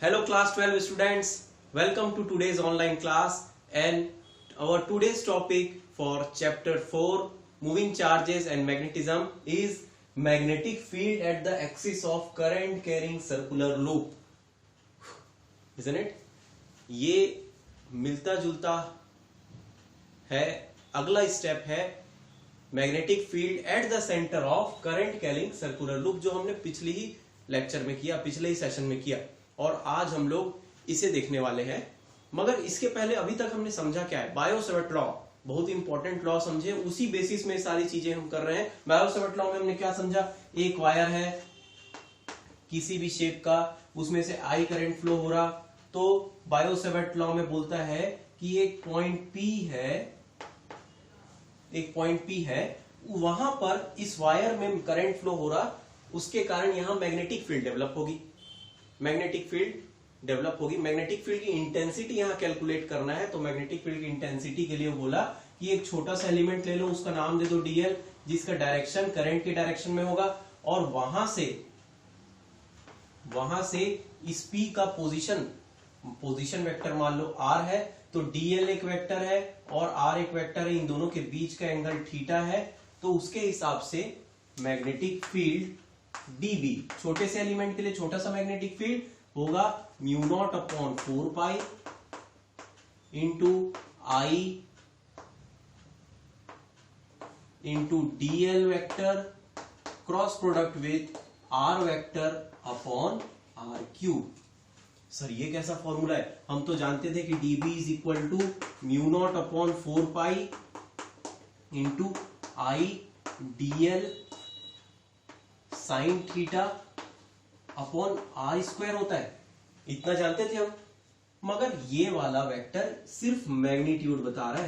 Hello class 12 students, welcome to today's online class and our today's topic for chapter 4 moving charges and magnetism is magnetic field at the axis of current carrying circular loop, isn't it? ये मिलता जुलता है, अगला step है magnetic field at the centre of current carrying circular loop जो हमने पिछले ही lecture में किया, पिछले ही सेशन में किया और आज हम लोग इसे देखने वाले हैं। मगर इसके पहले अभी तक हमने समझा क्या है, बायो-सैवर्ट लॉ, बहुत इंपॉर्टेंट लॉ समझे, उसी बेसिस में सारी चीजें हम कर रहे हैं। बायो-सैवर्ट लॉ में हमने क्या समझा, एक वायर है किसी भी शेप का, उसमें से आई करंट फ्लो हो रहा, तो बायो-सैवर्ट लॉ में बोलता है कि एक पॉइंट पी है, वहां पर इस वायर में करंट फ्लो हो रहा, उसके कारण यहां मैग्नेटिक फील्ड डेवलप होगी। मैग्नेटिक फील्ड की इंटेंसिटी यहां कैलकुलेट करना है, तो मैग्नेटिक फील्ड की इंटेंसिटी के लिए बोला कि एक छोटा सा एलिमेंट ले लो, उसका नाम दे दो डीएल, जिसका डायरेक्शन करंट के डायरेक्शन में होगा और वहां से इस पी का पोजीशन वेक्टर मान लो आर है, तो डीएल एक वेक्टर है और आर एक वेक्टर है, इन दोनों के बीच का एंगल थीटा है, तो उसके हिसाब से मैग्नेटिक फील्ड डीबी, छोटे से एलिमेंट के लिए छोटा सा मैग्नेटिक फील्ड होगा mu naught upon 4 pi into I into DL vector cross product with R vector upon R cube. Sir ये कैसा फॉर्मूला है, हम तो जानते थे कि dB is equal to mu naught upon 4 pi into I DL sine theta upon R square होता है, इतना जानते थे हम। मगर ये वाला वेक्टर सिर्फ मैग्नीट्यूड बता रहा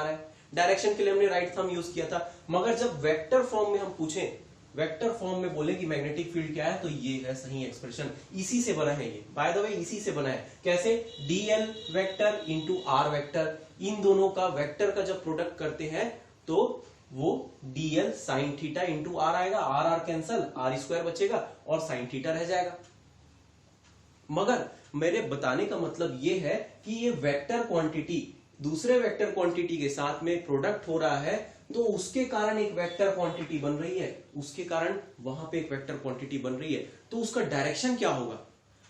है, डायरेक्शन के लिए हमने राइट थंब यूज किया था, मगर जब वेक्टर फॉर्म में हम पूछें, वेक्टर फॉर्म में बोले कि मैग्नेटिक फील्ड क्या है, तो ये है सही एक्सप्रेशन, इसी से बना है ये, बाय द वे इसी से बना है। कैसे, DL vector into R vector, इन दोनों का वेक्टर का जब प्रोडक्ट करते हैं तो वो DL sine theta into R आएगा, आर कैंसल, आर स्क्वायर बचेगा और साइन थीटा रह जाएगा। मगर मेरे बताने का मतलब ये है कि ये वेक्टर क्वांटिटी दूसरे वेक्टर क्वांटिटी के साथ में प्रोडक्ट हो रहा है, तो उसके कारण एक वेक्टर क्वांटिटी बन रही है, उसके कारण वहां पे एक वेक्टर क्वांटिटी बन रही है, तो उसका डायरेक्शन क्या होगा,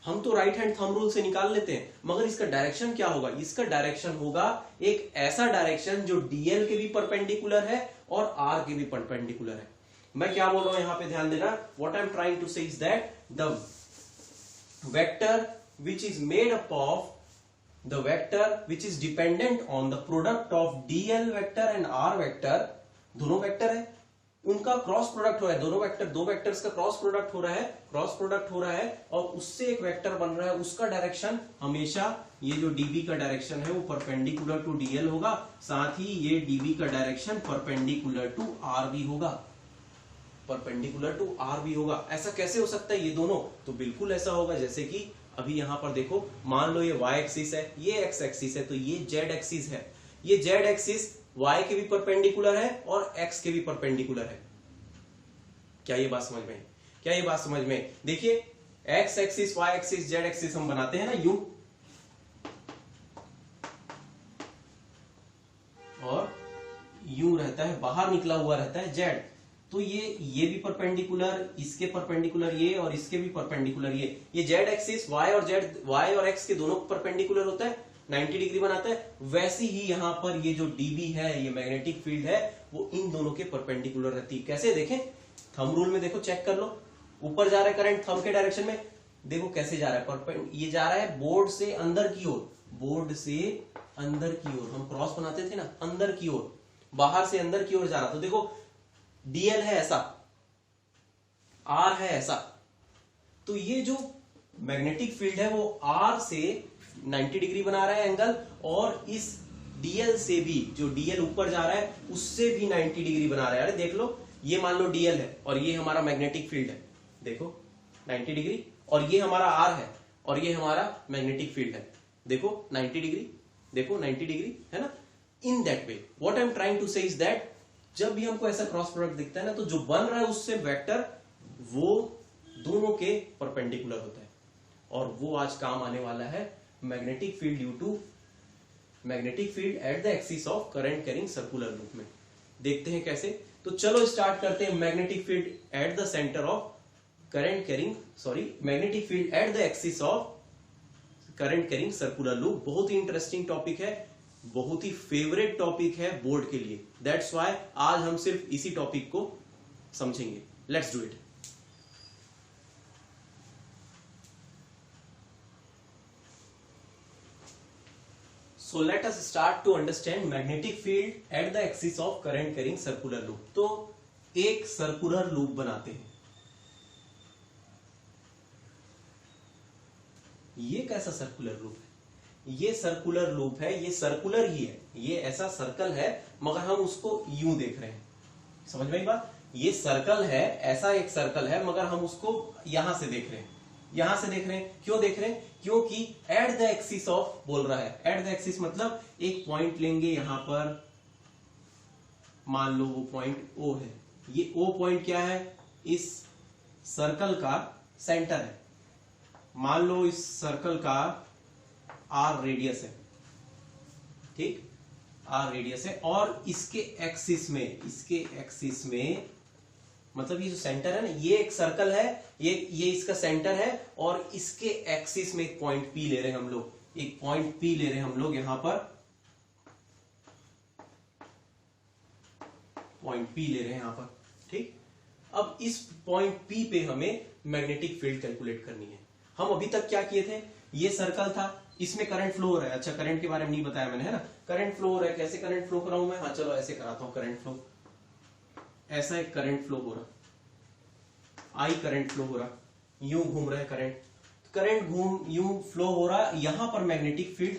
हम तो राइट हैंड थंब रूल से निकाल लेते हैं, मगर इसका डायरेक्शन क्या होगा, इसका डायरेक्शन होगा एक ऐसा डायरेक्शन जो डीएल के भी परपेंडिकुलर है और आर के भी परपेंडिकुलर है। मैं क्या बोल रहा हूं यहां पे ध्यान देना, what I am trying to say is that the vector which is made up of the vector which is dependent on the product of dl vector and r vector, दोनों वेक्टर है, उनका क्रॉस प्रोडक्ट हो रहा है, दो vectors का cross product हो रहा है और उससे एक वेक्टर बन रहा है, उसका डायरेक्शन हमेशा ये जो db का डायरेक्शन है वो परपेंडिकुलर टू dl होगा, साथ ही ये db का डायरेक्शन परपेंडिकुलर टू r भी होगा। ऐसा कैसे हो सकता है ये दोनों, तो बिल्कुल ऐसा होगा जैसे कि अभी यहां पर देखो, मान लो ये y एक्सिस है, ये x एक्सिस है, तो ये z एक्सिस है, ये z एक्सिस y के भी परपेंडिकुलर है और x के भी परपेंडिकुलर है। क्या ये बात समझ में देखिए, x axis, y axis, z axis हम बनाते हैं ना u, और u रहता है, बाहर निकला हुआ रहता है z, तो ये भी परपेंडिकुलर, इसके परपेंडिकुलर ये और इसके भी परपेंडिकुलर ये z एक्सिस y और x के दोनों परपेंडिकुलर होता है, 90 डिग्री बनाता है। वैसे ही यहां पर ये जो dB है, ये मैग्नेटिक फील्ड है, वो इन दोनों के परपेंडिकुलर रहती है। कैसे देखें, थंब रूल में देखो, चेक कर लो, ऊपर जा रहा है करंट थंब के डायरेक्शन में, देखो कैसे जा रहा है, ये जा रहा है बोर्ड से अंदर की ओर, हम क्रॉस बनाते थे ना, अंदर की ओर, बाहर से अंदर की ओर जा रहा, तो देखो डीएल है ऐसा, आर है ऐसा, तो ये जो मैग्नेटिक फील्ड है वो आर से 90 डिग्री बना रहा है एंगल, और इस डीएल से भी, जो डीएल ऊपर जा रहा है उससे भी 90 डिग्री बना रहा है। अरे देख लो, ये मान लो डीएल है और ये हमारा मैग्नेटिक फील्ड है, देखो 90 डिग्री, और ये हमारा आर है और ये हमारा मैग्नेटिक फील्ड है, देखो 90 डिग्री है ना। In that way what I am trying to say is that जब भी हमको ऐसा क्रॉस प्रोडक्ट दिखता है ना, तो जो बन रहा है उससे वेक्टर वो दोनों के परपेंडिकुलर होता है। और वो आज काम आने वाला है magnetic field due to magnetic field at the axis of current carrying circular loop में। देखते हैं कैसे। तो चलो स्टार्ट करते हैं। Magnetic field at the centre of current carrying magnetic field at the axis of current carrying circular loop. बहुत ही इंटरेस्टिंग टॉपिक है, बहुत ही फेवरेट टॉपिक है बोर्ड के लिए। दैट्स व्हाई आज हम सिर्फ इसी टॉपिक को समझेंगे। Let's do it. So let us start to understand magnetic field at the axis of current carrying circular loop। तो एक सर्कुलर लूप बनाते हैं। ये कैसा सर्कुलर लूप है? ये सर्कुलर लूप है, ये सर्कुलर ही है, ये ऐसा सर्कल है मगर हम उसको यूं देख रहे हैं। समझ में आई बात? ये सर्कल है, ऐसा एक सर्कल है मगर हम उसको यहां से देख रहे हैं, यहां से देख रहे हैं। क्यों देख रहे हैं? क्योंकि एट द एक्सिस ऑफ बोल रहा है। एट द एक्सिस मतलब एक पॉइंट लेंगे यहां पर, मान लो वो पॉइंट O है। ये O पॉइंट क्या है? इस सर्कल का सेंटर है। मान लो इस सर्कल का R रेडियस है, ठीक, R रेडियस है और इसके एक्सिस में मतलब ये जो सेंटर है ना, ये एक सर्कल है, ये इसका सेंटर है और इसके एक्सिस में एक पॉइंट P ले रहे हैं हम लोग, एक पॉइंट P ले रहे हैं हम लोग यहां पर, पॉइंट P ले रहे हैं यहां पर, ठीक। अब इस पॉइंट P पे हमें मैग्नेटिक फील्ड कैलकुलेट करनी है। हम अभी तक क्या किए थे? ये सर्कल था, इसमें करंट फ्लो हो रहा है। अच्छा, करंट के बारे में नहीं बताया मैंने, है ना। करंट फ्लो हो रहा है, कैसे करंट फ्लो कराऊं मैं? हाँ चलो ऐसे कराता हूं करंट फ्लो। ऐसा एक करंट फ्लो हो रहा, आई करंट फ्लो हो रहा, यूं घूम रहा है करंट, करंट यूं फ्लो हो रहा। यहां पर मैग्नेटिक फील्ड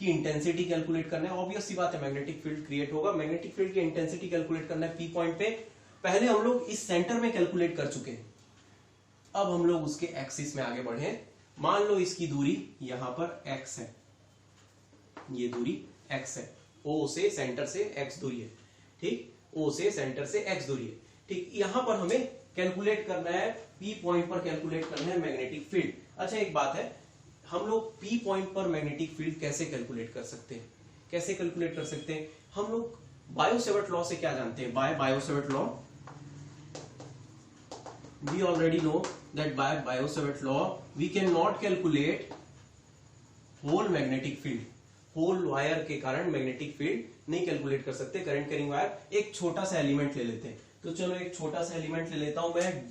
की इंटेंसिटी कैलकुलेट करना है। ऑब्वियस सी बात है, मैग्नेटिक फील्ड क्रिएट होगा। मैग्नेटिक फील्ड की इंटेंसिटी कैलकुलेट करना है P पॉइंट पे। पहले हम लोग इस सेंटर में कैलकुलेट कर चुके हैं, अब हम लोग उसके एक्सिस में आगे बढ़े। मान लो इसकी दूरी यहां पर x है, ये दूरी x है, O से सेंटर से x दूरी है, ठीक, O से सेंटर से x दूरी है, ठीक। यहां पर हमें कैलकुलेट करना है, P पॉइंट पर कैलकुलेट करना है मैग्नेटिक फील्ड। अच्छा एक बात है, हम लोग P पॉइंट पर मैग्नेटिक फील्ड कैसे कैलकुलेट कर सकते हैं? कैसे कैलकुलेट कर सकते हैं? हम लोग बायो-सेवर्ट लॉ से क्या जानते हैं? By Biot Savart law we already know that by Biot-Savart law we cannot calculate whole magnetic field। whole wire के कारण मैग्नेटिक फील्ड नहीं कैलकुलेट कर सकते। करंट कैरिंग वायर एक छोटा सा एलिमेंट ले लेते हैं। तो चलो एक छोटा सा एलिमेंट ले लेता हूं मैं,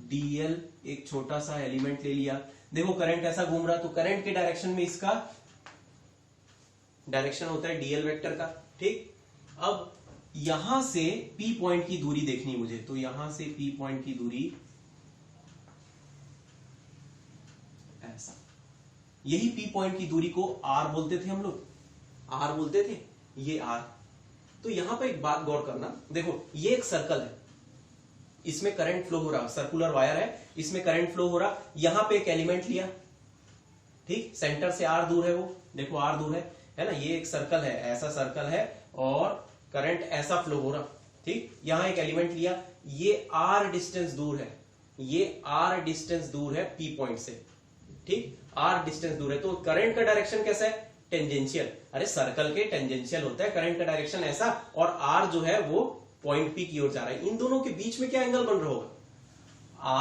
DL एक छोटा सा एलिमेंट ले लिया। देखो करंट ऐसा घूम रहा, तो करंट के डायरेक्शन में इसका डायरेक्शन होता है DL वेक्टर का, ठीक। अब यहां से P पॉइंट की दूरी देखनी मुझे, तो यहां से P पॉइंट की दूरी ऐसा, यही P पॉइंट की दूरी को R बोलते थे हम लोग, R बोलते थे, ये R। तो यहां पे एक बात गौर करना, देखो ये एक सर्कल है, इसमें करंट फ्लो हो रहा, सर्कुलर वायर है, इसमें करंट फ्लो हो रहा। यहां पे एक एलिमेंट लिया, ठीक, सेंटर से R दूर है, वो देखो R दूर है ना। ये एक सर्कल है, ऐसा सर्कल है और करंट ऐसा फ्लो हो रहा, ठीक। यहां एक एलिमेंट लिया, ये R डिस्टेंस दूर है, ये R डिस्टेंस दूर है P पॉइंट से, ठीक, R डिस्टेंस दूर है। तो करंट का डायरेक्शन कैसा है? टेंजेंशियल। अरे सर्कल के टेंजेंशियल होता है करंट का डायरेक्शन ऐसा, और R जो है वो पॉइंट P की ओर जा रहा है। इन दोनों के बीच में क्या एंगल बन रहा होगा?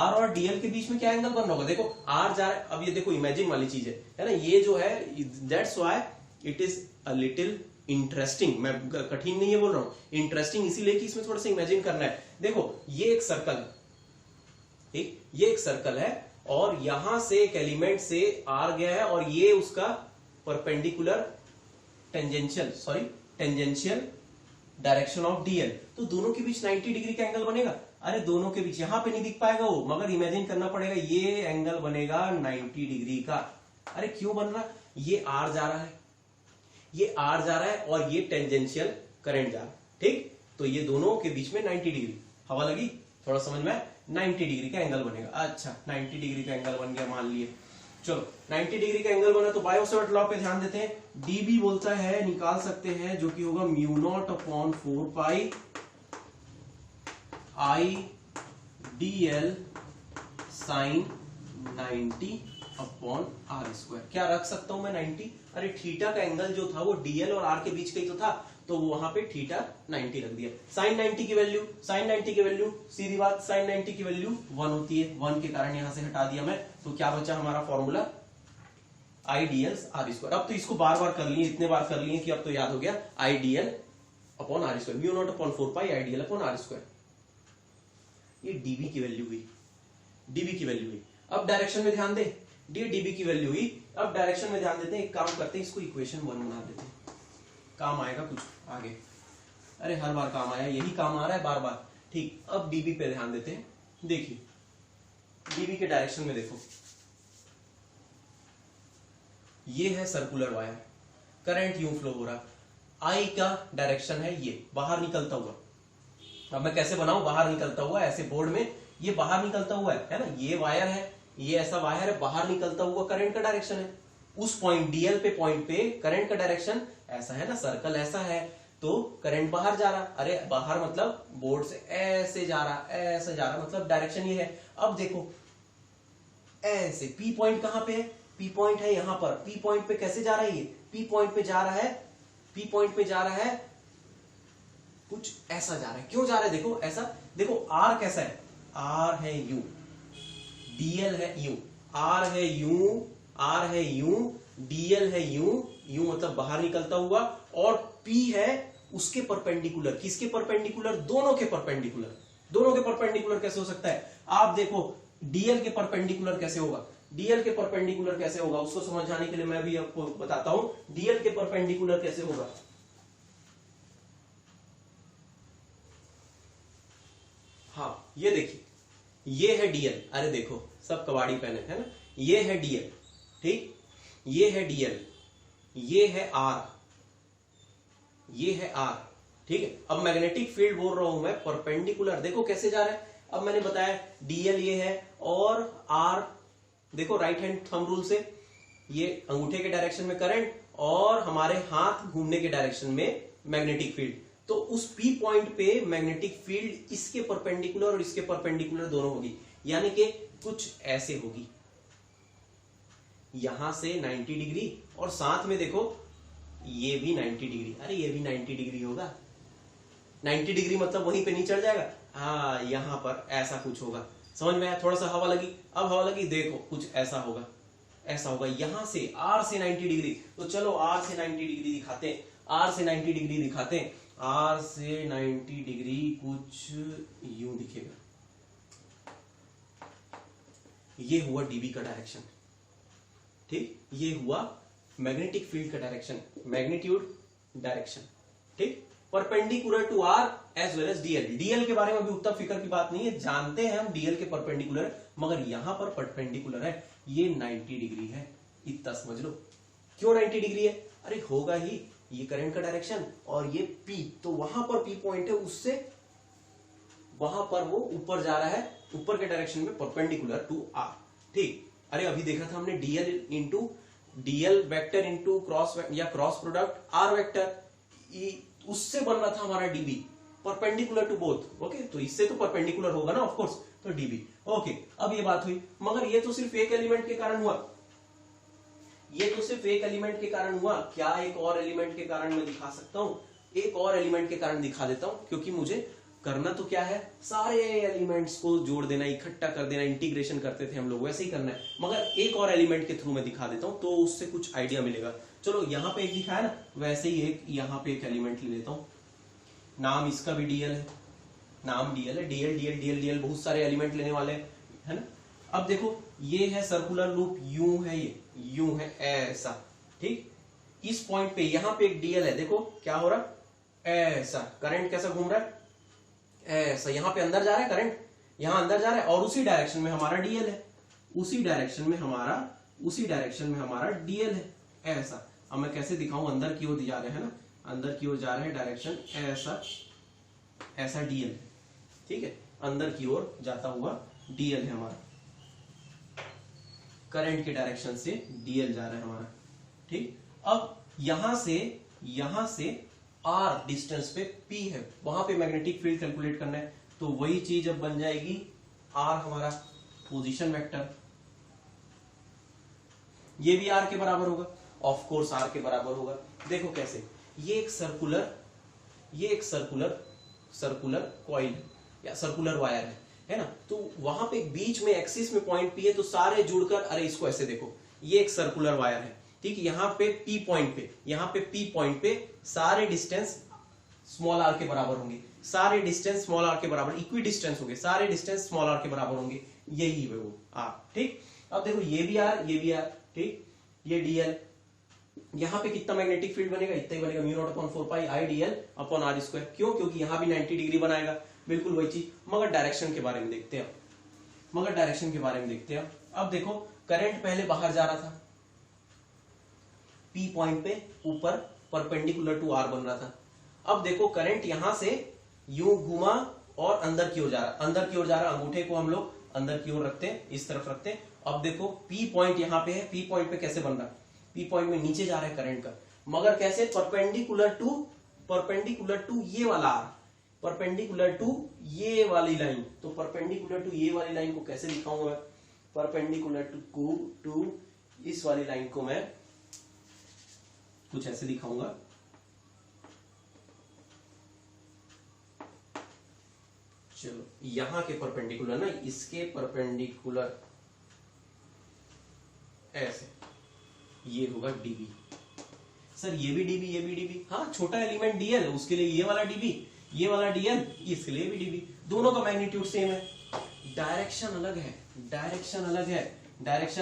R और DL के बीच में क्या एंगल बन रहा होगा? देखो R जा रहा है, अब ये देखो इमेजिन वाली चीज है ना, ये जो है, that's why it is a little interesting. मैं कठिन नहीं है बोल रहा हूं, इंटरेस्टिंग इसीलिए कि इसमें थोड़ा सा इमेजिन करना है। देखो ये एक सर्कल है, ठीक, ये एक सर्कल है और यहां से एक एलिमेंट से R गया है और ये उसका perpendicular tangential direction of DL। तो दोनों के बीच 90 डिग्री का एंगल बनेगा। अरे दोनों के बीच, यहां पे नहीं दिख पाएगा वो, मगर इमेजिन करना पड़ेगा, ये एंगल बनेगा 90 डिग्री का। अरे क्यों बन रहा? ये R जा रहा है, ये R जा रहा है और ये टेंजेंशियल करंट जा रहा है, ठीक। तो ये दोनों के बीच में 90 डिग्री, हवा लगी थोड़ा समझ में, 90 डिग्री का एंगल बनेगा। अच्छा 90 डिग्री का एंगल बन गया मान लिए, चलो 90 डिग्री का एंगल बना। तो बायो-सेवर्ट लॉ पे ध्यान देते हैं, dB बोलता है, निकाल सकते हैं, जो कि होगा μ0/4 pi I dl sin 90 upon R square. क्या रख सकता हूं मैं 90? अरे थीटा का एंगल जो था वो डीएल और आर के बीच का ही तो था, तो वहां पे थीटा 90 रख दिया। साइन 90 की वैल्यू सीधी बात, साइन 90 की वैल्यू 1 होती है, 1 के कारण यहां से हटा दिया मैं, तो क्या बचा हमारा फॉर्मूला आईडीएल आर स्क्वायर। अब तो इसको बार बार कर लिए, इतने बार कर लिए कि अब तो याद हो गया, I DL upon R square, mu naught upon 4 pi I DL upon R square. ये डीबी की वैल्यू हुई, डीबी की वैल्यू हुई। अब डायरेक्शन में ध्यान दे, डीबी की वैल्यू हुई। अब डायरेक्शन में ध्यान देते हैं, एक काम करते हैं, इसको इक्वेशन 1 बना देते हैं, काम आएगा कुछ आगे। अरे हर बार काम आया, यही काम आ रहा है बार बार। ठीक, अब डीबी पे ध्यान देते हैं। देखिए डीबी के डायरेक्शन में देखो, ये है सर्कुलर वायर, करंट यूं फ्लो हो रहा, आई का डायरेक्शन है ये बाहर निकलता हुआ। अब मैं कैसे बनाऊं बाहर निकलता हुआ, ऐसे बोर्ड में ये बाहर निकलता हुआ है ना, ये वायर है, ये ऐसा वायर है, बाहर निकलता हुआ करंट का डायरेक्शन है। उस पॉइंट डीएल पे पॉइंट पे करंट का डायरेक्शन ऐसा है ना, सर्कल ऐसा है, तो करंट बाहर जा रहा। अरे बाहर मतलब बोर्ड से ऐसे जा रहा, ऐसे जा रहा, मतलब डायरेक्शन ये है। अब देखो ऐसे, पी पॉइंट कहां पे है? पी पॉइंट है यहां पर। पी पॉइंट पे कैसे जा रहा है? ये पी पॉइंट पे जा रहा है, पी पॉइंट पे जा रहा है, कुछ ऐसा जा रहा है। क्यों जा रहा है? देखो ऐसा, देखो आर कैसा है, आर है यू, डीएल है यू, आर है यू, आर है यू, डीएल है यू, यू मतलब बाहर निकलता हुआ, और पी है उसके परपेंडिकुलर। किसके परपेंडिकुलर? दोनों के परपेंडिकुलर। दोनों के परपेंडिकुलर कैसे हो सकता है? आप देखो डीएल के परपेंडिकुलर कैसे होगा, डीएल के परपेंडिकुलर कैसे होगा, उसको समझाने के लिए मैं भी आपको बताता हूं डीएल के परपेंडिकुलर कैसे होगा। हाँ ये देखिए, ये है डीएल, अरे देखो सब कबाड़ी पहने है ना, ये है डीएल, ठीक, ये है डीएल, ये है आर, ये है आर, ठीक है। अब मैग्नेटिक फील्ड बोल रहा हूं मैं परपेंडिकुलर, देखो कैसे जा रहा है। अब मैंने बताया डीएल ये है और आर, देखो राइट हैंड थंब रूल से, ये अंगूठे के डायरेक्शन में करंट और हमारे हाथ घूमने के डायरेक्शन में मैग्नेटिक फील्ड। तो उस पी पॉइंट पे मैग्नेटिक फील्ड इसके परपेंडिकुलर और इसके परपेंडिकुलर दोनों होगी, यानी कि कुछ ऐसे होगी, यहां से 90 डिग्री और साथ में देखो ये भी 90 डिग्री। अरे ये भी 90 डिग्री होगा, 90 डिग्री मतलब वहीं पे नहीं चढ़ जाएगा। हाँ यहां पर ऐसा कुछ होगा, समझ में आया? थोड़ा सा हवा लगी, अब हवा लगी, देखो कुछ ऐसा होगा, ऐसा होगा यहां से आर से 90 डिग्री। तो चलो आर से 90 डिग्री दिखाते हैं, आर से 90 डिग्री दिखाते हैं। आर से 90 डिग्री कुछ यूं दिखेगा, ये हुआ डीबी का डायरेक्शन, ठीक, ये हुआ मैग्नेटिक फील्ड का डायरेक्शन, मैग्नीट्यूड डायरेक्शन, ठीक, perpendicular to R as well as DL. DL के बारे में अभी उतना फिक्र की बात नहीं है, जानते हैं हम डीएल के परपेंडिकुलर, मगर यहां पर परपेंडिकुलर है, ये 90 डिग्री है, इतना समझ लो। क्यों 90 डिग्री है? अरे होगा ही, ये करंट का डायरेक्शन और ये पी, तो वहां पर पी पॉइंट है, उससे वहां पर वो ऊपर जा रहा है, ऊपर के डायरेक्शन में परपेंडिकुलर टू आर, ठीक। अरे अभी देखा था हमने DL into DL vector into cross या क्रॉस प्रोडक्ट आर वेक्टर, उससे बन रहा था हमारा DB, perpendicular to both. Okay, तो इससे तो परपेंडिकुलर होगा ना ऑफकोर्स, तो डीबी। ओके, अब ये बात हुई, मगर ये तो सिर्फ एक एलिमेंट के कारण हुआ, ये तो सिर्फ एक एलिमेंट के कारण हुआ। क्या एक और एलिमेंट के कारण मैं दिखा सकता हूं? एक और एलिमेंट के कारण दिखा देता हूं, क्योंकि मुझे करना तो क्या है, सारे एलिमेंट्स को जोड़ देना, इकट्ठा कर देना, इंटीग्रेशन करते थे हम लोग, वैसे ही करना है, मगर एक और एलिमेंट के थ्रू मैं दिखा देता हूं, तो उससे कुछ आइडिया मिलेगा। चलो यहाँ पे एक दिखा है ना, वैसे ही एक यहाँ पे एक एलिमेंट ले लेता हूं, नाम इसका भी डीएल है, नाम डीएल है, डीएल डीएल डीएल डीएल, बहुत सारे एलिमेंट लेने वाले है ना। अब देखो ये है सर्कुलर लूप, यूं है, ये यूं है ऐसा, ठीक, इस पॉइंट पे यहाँ पे एक डीएल है, देखो क्या हो रहा, ऐसा करंट कैसा घूम रहा है, ऐसा, यहां पे अंदर जा रहा है करंट, यहां अंदर जा रहा है, और उसी डायरेक्शन में हमारा डीएल है, उसी डायरेक्शन में हमारा डीएल है, ऐसा। अब मैं कैसे दिखाऊं, अंदर की ओर जा रहे हैं ना, अंदर की ओर जा रहे हैं, डायरेक्शन ऐसा, ऐसा डीएल, ठीक है, अंदर की ओर जाता हुआ डीएल है हमारा, करंट के डायरेक्शन से डीएल जा रहा है हमारा, ठीक। अब यहां से आर डिस्टेंस पे पी है, वहां पे मैग्नेटिक फील्ड कैलकुलेट करना है, तो वही चीज अब बन जाएगी, आर हमारा पोजीशन वेक्टर, ये भी आर के बराबर होगा, ऑफ कोर्स आर के बराबर होगा। देखो कैसे, ये एक सर्कुलर कॉइल या सर्कुलर वायर है ना, तो वहां पे बीच में एक्सिस में पॉइंट पी है, तो सारे जुड़कर, अरे इसको ऐसे देखो, ये एक सर्कुलर वायर है, ठीक, यहाँ पे पी पॉइंट पे सारे डिस्टेंस स्मॉल आर के बराबर होंगे, सारे डिस्टेंस स्मॉल आर के बराबर, इक्वी डिस्टेंस होंगे, सारे डिस्टेंस स्मॉल आर के बराबर होंगे, यही है वो आर, ठीक। अब देखो ये भी आर, ठीक, ये डीएल, यहां पे कितना मैग्नेटिक फील्ड बनेगा, इतना ही बनेगा, mu naught upon 4 pi I DL upon R square. क्यों? क्योंकि यहां भी 90 डिग्री बनाएगा, बिल्कुल वही चीज। मगर डायरेक्शन के बारे में देखते हैं, अब देखो करंट पहले बाहर जा रहा था, पी पॉइंट पे ऊपर परपेंडिकुलर टू आर बन रहा था। अब देखो करंट यहां से यूं घुमा और अंदर की ओर जा रहा, अंगूठे को हम लोग अंदर की ओर रखते हैं, इस तरफ रखते हैं। अब देखो पी पॉइंट यहां पे है, पी पॉइंट पे कैसे बन रहा है, पी पॉइंट में नीचे जा रहा है करंट का, मगर कैसे, परपेंडिकुलर टू ये वाला आर, परपेंडिकुलर टू ये वाली लाइन। तो परपेंडिकुलर टू ये वाली लाइन को कैसे दिखाऊंगा मैं, परपेंडिकुलर टू इस वाली लाइन को मैं कुछ ऐसे दिखाऊंगा, चलो यहां के परपेंडिकुलर ना, इसके परपेंडिकुलर ऐसे, ये होगा डीबी। सर ये भी डीबी, हाँ छोटा एलिमेंट डीएल, उसके लिए ये वाला डीबी, ये वाला डीएल, इसके लिए भी डीबी, दोनों का मैग्नीट्यूड सेम है, डायरेक्शन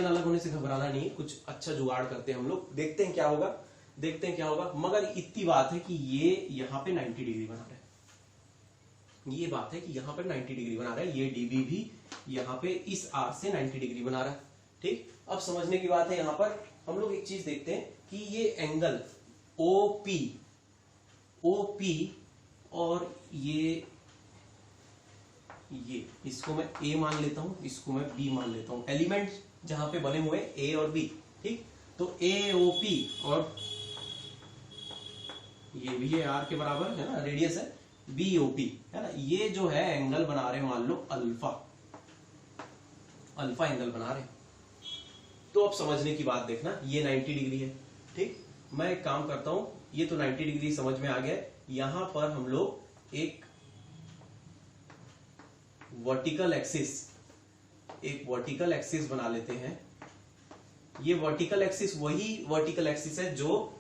अलग होने से घबराना नहीं है, कुछ अच्छा जुगाड़ करते हैं हम लोग, देखते हैं क्या होगा। मगर इतनी बात है कि ये यहाँ पे 90 डिग्री बना रहा है, ये डीबी भी यहाँ पे इस आर से 90 डिग्री बना रहा है, ठीक। अब समझने की बात है, यहाँ पर हम लोग एक चीज देखते हैं कि ये एंगल ओपी और ये इसको मैं ए मान लेता हूं, इसको मैं बी मान लेता हूं, एलिमेंट जहां पे बने हुए ए और बी, ठीक। तो एओपी और ये भी ये आर के बराबर है ना, रेडियस है, बीओपी है ना, ये जो है एंगल बना रहे, मान लो अल्फा एंगल बना रहे। तो अब समझने की बात देखना, ये 90 डिग्री है, ठीक। मैं एक काम करता हूं, ये तो 90 डिग्री समझ में आ गया, यहां पर हम लोग एक वर्टिकल एक्सिस बना लेते हैं। ये वर्टिकल एक्सिस वही वर्टिकल एक्सिस है जो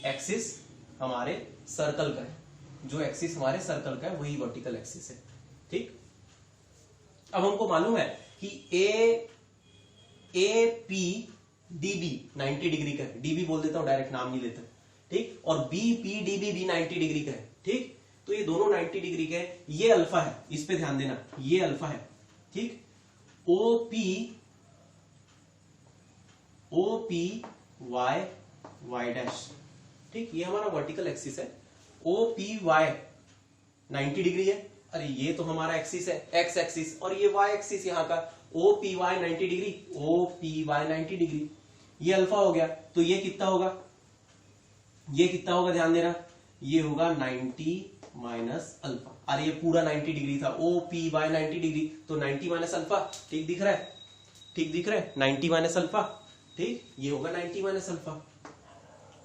एक्सिस हमारे सर्कल का है, वही वर्टिकल एक्सिस है, ठीक। अब हमको मालूम है कि ए पी डीबी 90 डिग्री का है, डीबी बोल देता हूं, डायरेक्ट नाम नहीं लेता, ठीक। और बी पी डीबी भी 90 डिग्री का है, ठीक। तो ये दोनों 90 डिग्री के हैं, ये अल्फा है, इस पे ध्यान देना, ये अल्फा है, ठीक। ओपी वाई डैश, ठीक, ये हमारा वर्टिकल एक्सिस है, ओपी वाई 90 डिग्री है, अरे ये तो हमारा एक्सिस है, एक्स एक्सिस, और ये वाई एक्सिस यहाँ का, OPY 90 डिग्री, ये अल्फा हो गया। तो ये कितना होगा, ध्यान देना, ये होगा 90 माइनस अल्फा। अरे ये पूरा 90 डिग्री था, OPY 90 डिग्री, तो 90 माइनस अल्फा, ठीक दिख रहा है, 90 माइनस अल्फा, ठीक, ये होगा 90 माइनस अल्फा।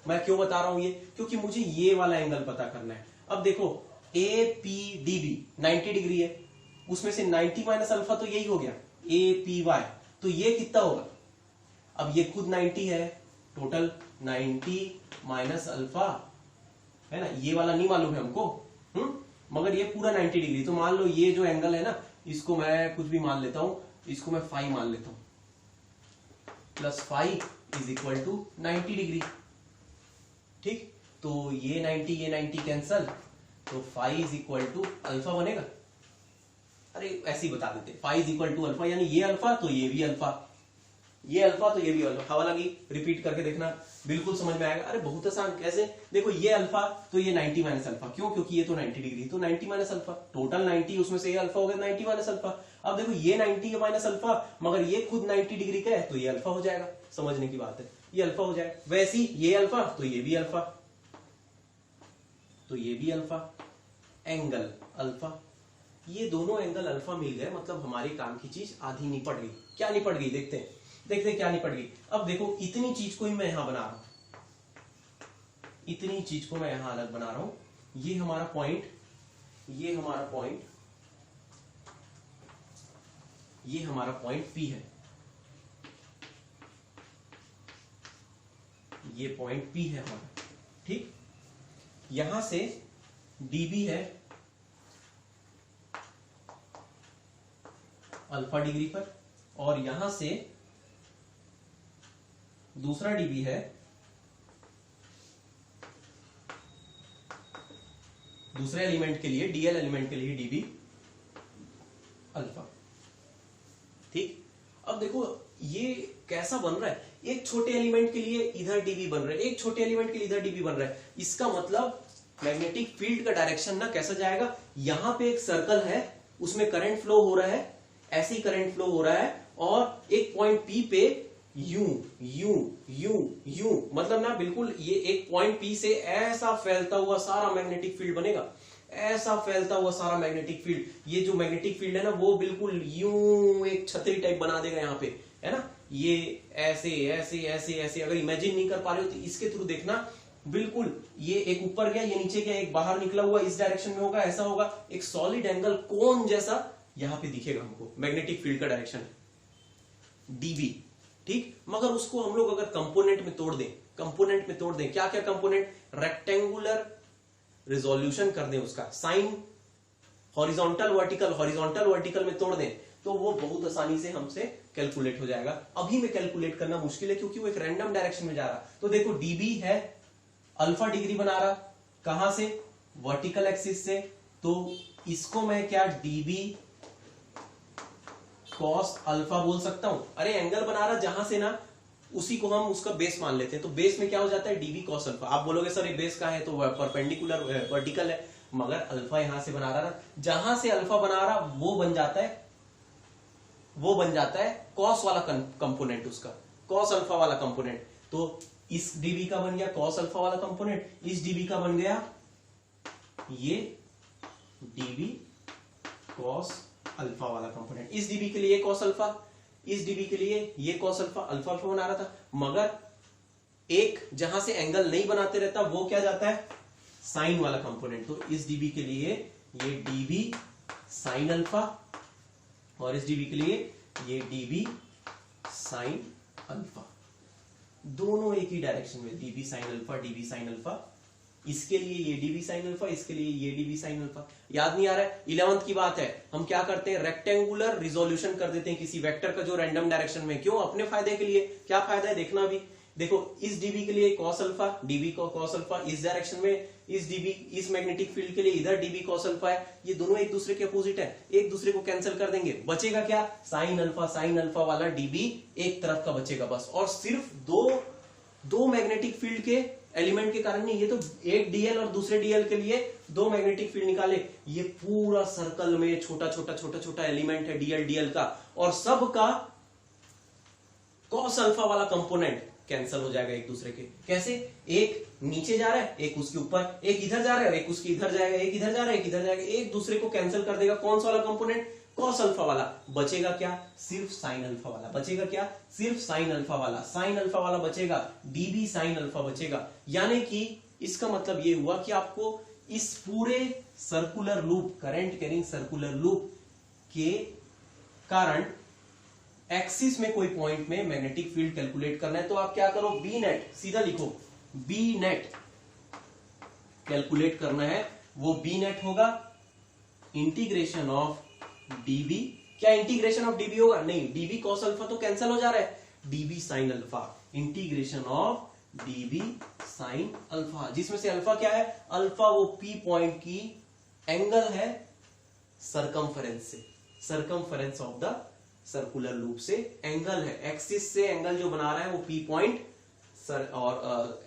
मैं क्यों बता रहा हूं ये, क्योंकि मुझे ये वाला एंगल पता करना है। अब देखो APDB 90 डिग्री है, उसमें से 90 माइनस अल्फा तो यही हो गया APY, तो ये कितना होगा, अब ये खुद 90 है, टोटल 90 माइनस अल्फा है ना, ये वाला नहीं मालूम है हमको, मगर ये पूरा 90 डिग्री। तो मान लो ये जो एंगल है ना, इसको मैं कुछ भी मान लेता हूं, इसको मैं फाई मान लेता हूं, plus phi is equal to 90 degree, ठीक। तो ये 90 कैंसल, तो phi is equal to alpha बनेगा। अरे ऐसे ही बता देते, phi is equal to alpha, यानी ये अल्फा तो ये भी अल्फा, ये अल्फा तो ये भी अल्फा। हवा लगी, रिपीट करके देखना, बिल्कुल समझ में आएगा। अरे बहुत आसान, कैसे, देखो ये अल्फा तो ये 90 माइनस अल्फा, क्यों, क्योंकि ये तो 90 डिग्री, तो 90 माइनस अल्फा, टोटल 90, उसमें से ये अल्फा हो गया 90 माइनस अल्फा। अब देखो ये 90 माइनस अल्फा, मगर ये खुद 90 डिग्री का है, तो ये अल्फा हो जाएगा, समझने की बात है, ये अल्फा हो जाएगा। वैसे ही ये अल्फा तो ये भी अल्फा, तो ये भी अल्फा, एंगल अल्फा, ये दोनों एंगल अल्फा मिल गए, मतलब हमारे काम की चीज आधी निपट गई। क्या निपट गई देखते हैं, देखते क्या निपट गई। अब देखो इतनी चीज को ही मैं यहां बना रहा हूं, इतनी चीज को मैं यहां अलग बना रहा हूं। ये हमारा पॉइंट, ये हमारा पॉइंट, ये हमारा पॉइंट P है, ये पॉइंट P है हमारा, ठीक। यहां से dB है अल्फा डिग्री पर, और यहां से दूसरा dB है दूसरे एलिमेंट के लिए, dl एलिमेंट के लिए dB अल्फा, ठीक। अब देखो ये कैसा बन रहा है, एक छोटे एलिमेंट के लिए इधर dB बन रहा है, एक छोटे एलिमेंट के लिए इधर dB बन रहा है। इसका मतलब मैग्नेटिक फील्ड का डायरेक्शन ना कैसा जाएगा, यहां पे एक सर्कल है उसमें करंट फ्लो हो रहा है, ऐसे ही करंट फ्लो हो रहा है, और एक पॉइंट P पे यू यू यू यू, मतलब ना बिल्कुल ये एक पॉइंट P से ऐसा फैलता हुआ सारा मैग्नेटिक फील्ड बनेगा, ऐसा फैलता हुआ सारा मैग्नेटिक फील्ड। ये जो मैग्नेटिक फील्ड है ना वो बिल्कुल यूं एक छतरी टाइप बना देगा यहाँ पे, है ना। ये ऐसे ऐसे ऐसे ऐसे, अगर इमेजिन नहीं कर पा रहे हो तो इसके थ्रू देखना, बिल्कुल ये एक ऊपर गया, ये नीचे गया, एक बाहर निकला हुआ इस डायरेक्शन में होगा, ऐसा होगा, एक सॉलिड एंगल कोन जैसा यहां पे दिखेगा हमको मैग्नेटिक फील्ड का डायरेक्शन dB, ठीक। मगर उसको हम लोग अगर कंपोनेंट में तोड़ दें, कंपोनेंट में तोड़ दें, क्या क्या कंपोनेंट, रेक्टेंगुलर रिजोल्यूशन कर दें उसका, sine horizontal vertical, horizontal vertical में तोड़ दें, तो वो बहुत आसानी से हमसे कैलकुलेट हो जाएगा। अभी में कैलकुलेट करना मुश्किल है क्योंकि वो एक रैंडम डायरेक्शन में जा रहा। तो देखो dB है अल्फा डिग्री बना रहा, कहां से, वर्टिकल एक्सिस से, तो इसको मैं क्या dB कॉस अल्फा बोल सकता हूं। अरे एंगल बना रहा जहां से ना, उसी को हम उसका बेस मान लेते हैं, तो बेस में क्या हो जाता है dB कॉस अल्फा। आप बोलोगे सर ये बेस का है तो परपेंडिकुलर वर्टिकल है, मगर अल्फा यहां से बना रहा ना, जहां से अल्फा बना रहा वो बन जाता है, वो बन जाता है कॉस वाला कंपोनेंट, उसका कॉस अल्फा वाला कंपोनेंट। तो इस dB का बन गया कॉस अल्फा वाला कंपोनेंट, इस dB का बन गया ये dB कॉस अल्फा वाला कंपोनेंट। इस dB के लिए कॉस अल्फा, इस dB के लिए ये कॉस अल्फा, अल्फा अल्फा बना रहा था, मगर एक जहां से एंगल नहीं बनाते रहता वो क्या जाता है, साइन वाला कंपोनेंट। तो इस dB के लिए ये dB साइन अल्फा, और इस dB के लिए ये dB साइन अल्फा, दोनों एक ही डायरेक्शन में, dB sine alpha, dB sine alpha. इसके लिए ये dB साइन अल्फा, इसके लिए ये dB साइन अल्फा। याद नहीं आ रहा है, 11th की बात है, हम क्या करते हैं, रेक्टेंगुलर रिजोल्यूशन कर देते हैं किसी वेक्टर का जो रैंडम डायरेक्शन में। क्यों, अपने फायदे के लिए। क्या फायदा है देखना अभी, देखो इस dB के लिए cos अल्फा, dB को cos अल्फा इस डायरेक्शन में, इस dB इस मैग्नेटिक फील्ड के लिए इधर dB cos अल्फा है, ये दोनों एक दूसरे के अपोजिट है, एक दूसरे को कैंसिल कर देंगे, बचेगा क्या, साइन अल्फा वाला dB एक तरफ का बचेगा बस। और सिर्फ दो मैग्नेटिक फील्ड के एलिमेंट के कारण नहीं, ये तो एक dl और दूसरे dl के लिए दो मैग्नेटिक फील्ड निकाले, ये पूरा सर्कल में छोटा छोटा एलिमेंट है dl का, और सब का cos अल्फा वाला कंपोनेंट कैंसिल हो जाएगा एक दूसरे के। कैसे, एक नीचे जा रहा है, एक उसके ऊपर, एक इधर जा रहा है, एक उसके इधर जाएगा, एक इधर जा रहा है, एक इधर जाएगा, एक दूसरे को कैंसिल कर देगा। कौन सा वाला कंपोनेंट, cos अल्फा वाला। बचेगा क्या, सिर्फ साइन अल्फा वाला बचेगा, क्या, सिर्फ साइन अल्फा वाला, साइन अल्फा वाला बचेगा, dB साइन अल्फा बचेगा। यानी कि इसका मतलब ये हुआ कि आपको इस पूरे circular loop, current carrying circular loop के कारण एक्सिस में कोई पॉइंट में मैग्नेटिक फील्ड कैलकुलेट करना है, तो आप क्या करो, बी नेट सीधा लिखो, बी नेट कैलकुलेट करना है। वो बी नेट होगा इंटीग्रेशन ऑफ dB, क्या इंटीग्रेशन ऑफ dB होगा, नहीं, dB cos अल्फा तो कैंसिल हो जा रहा है, dB sine alpha, integration of dB sine alpha, जिसमें से अल्फा क्या है, अल्फा वो P पॉइंट की एंगल है सरकमफेरेंस से, circumference of the circular loop से एंगल है, एक्सिस से एंगल जो बना रहा है वो P पॉइंट और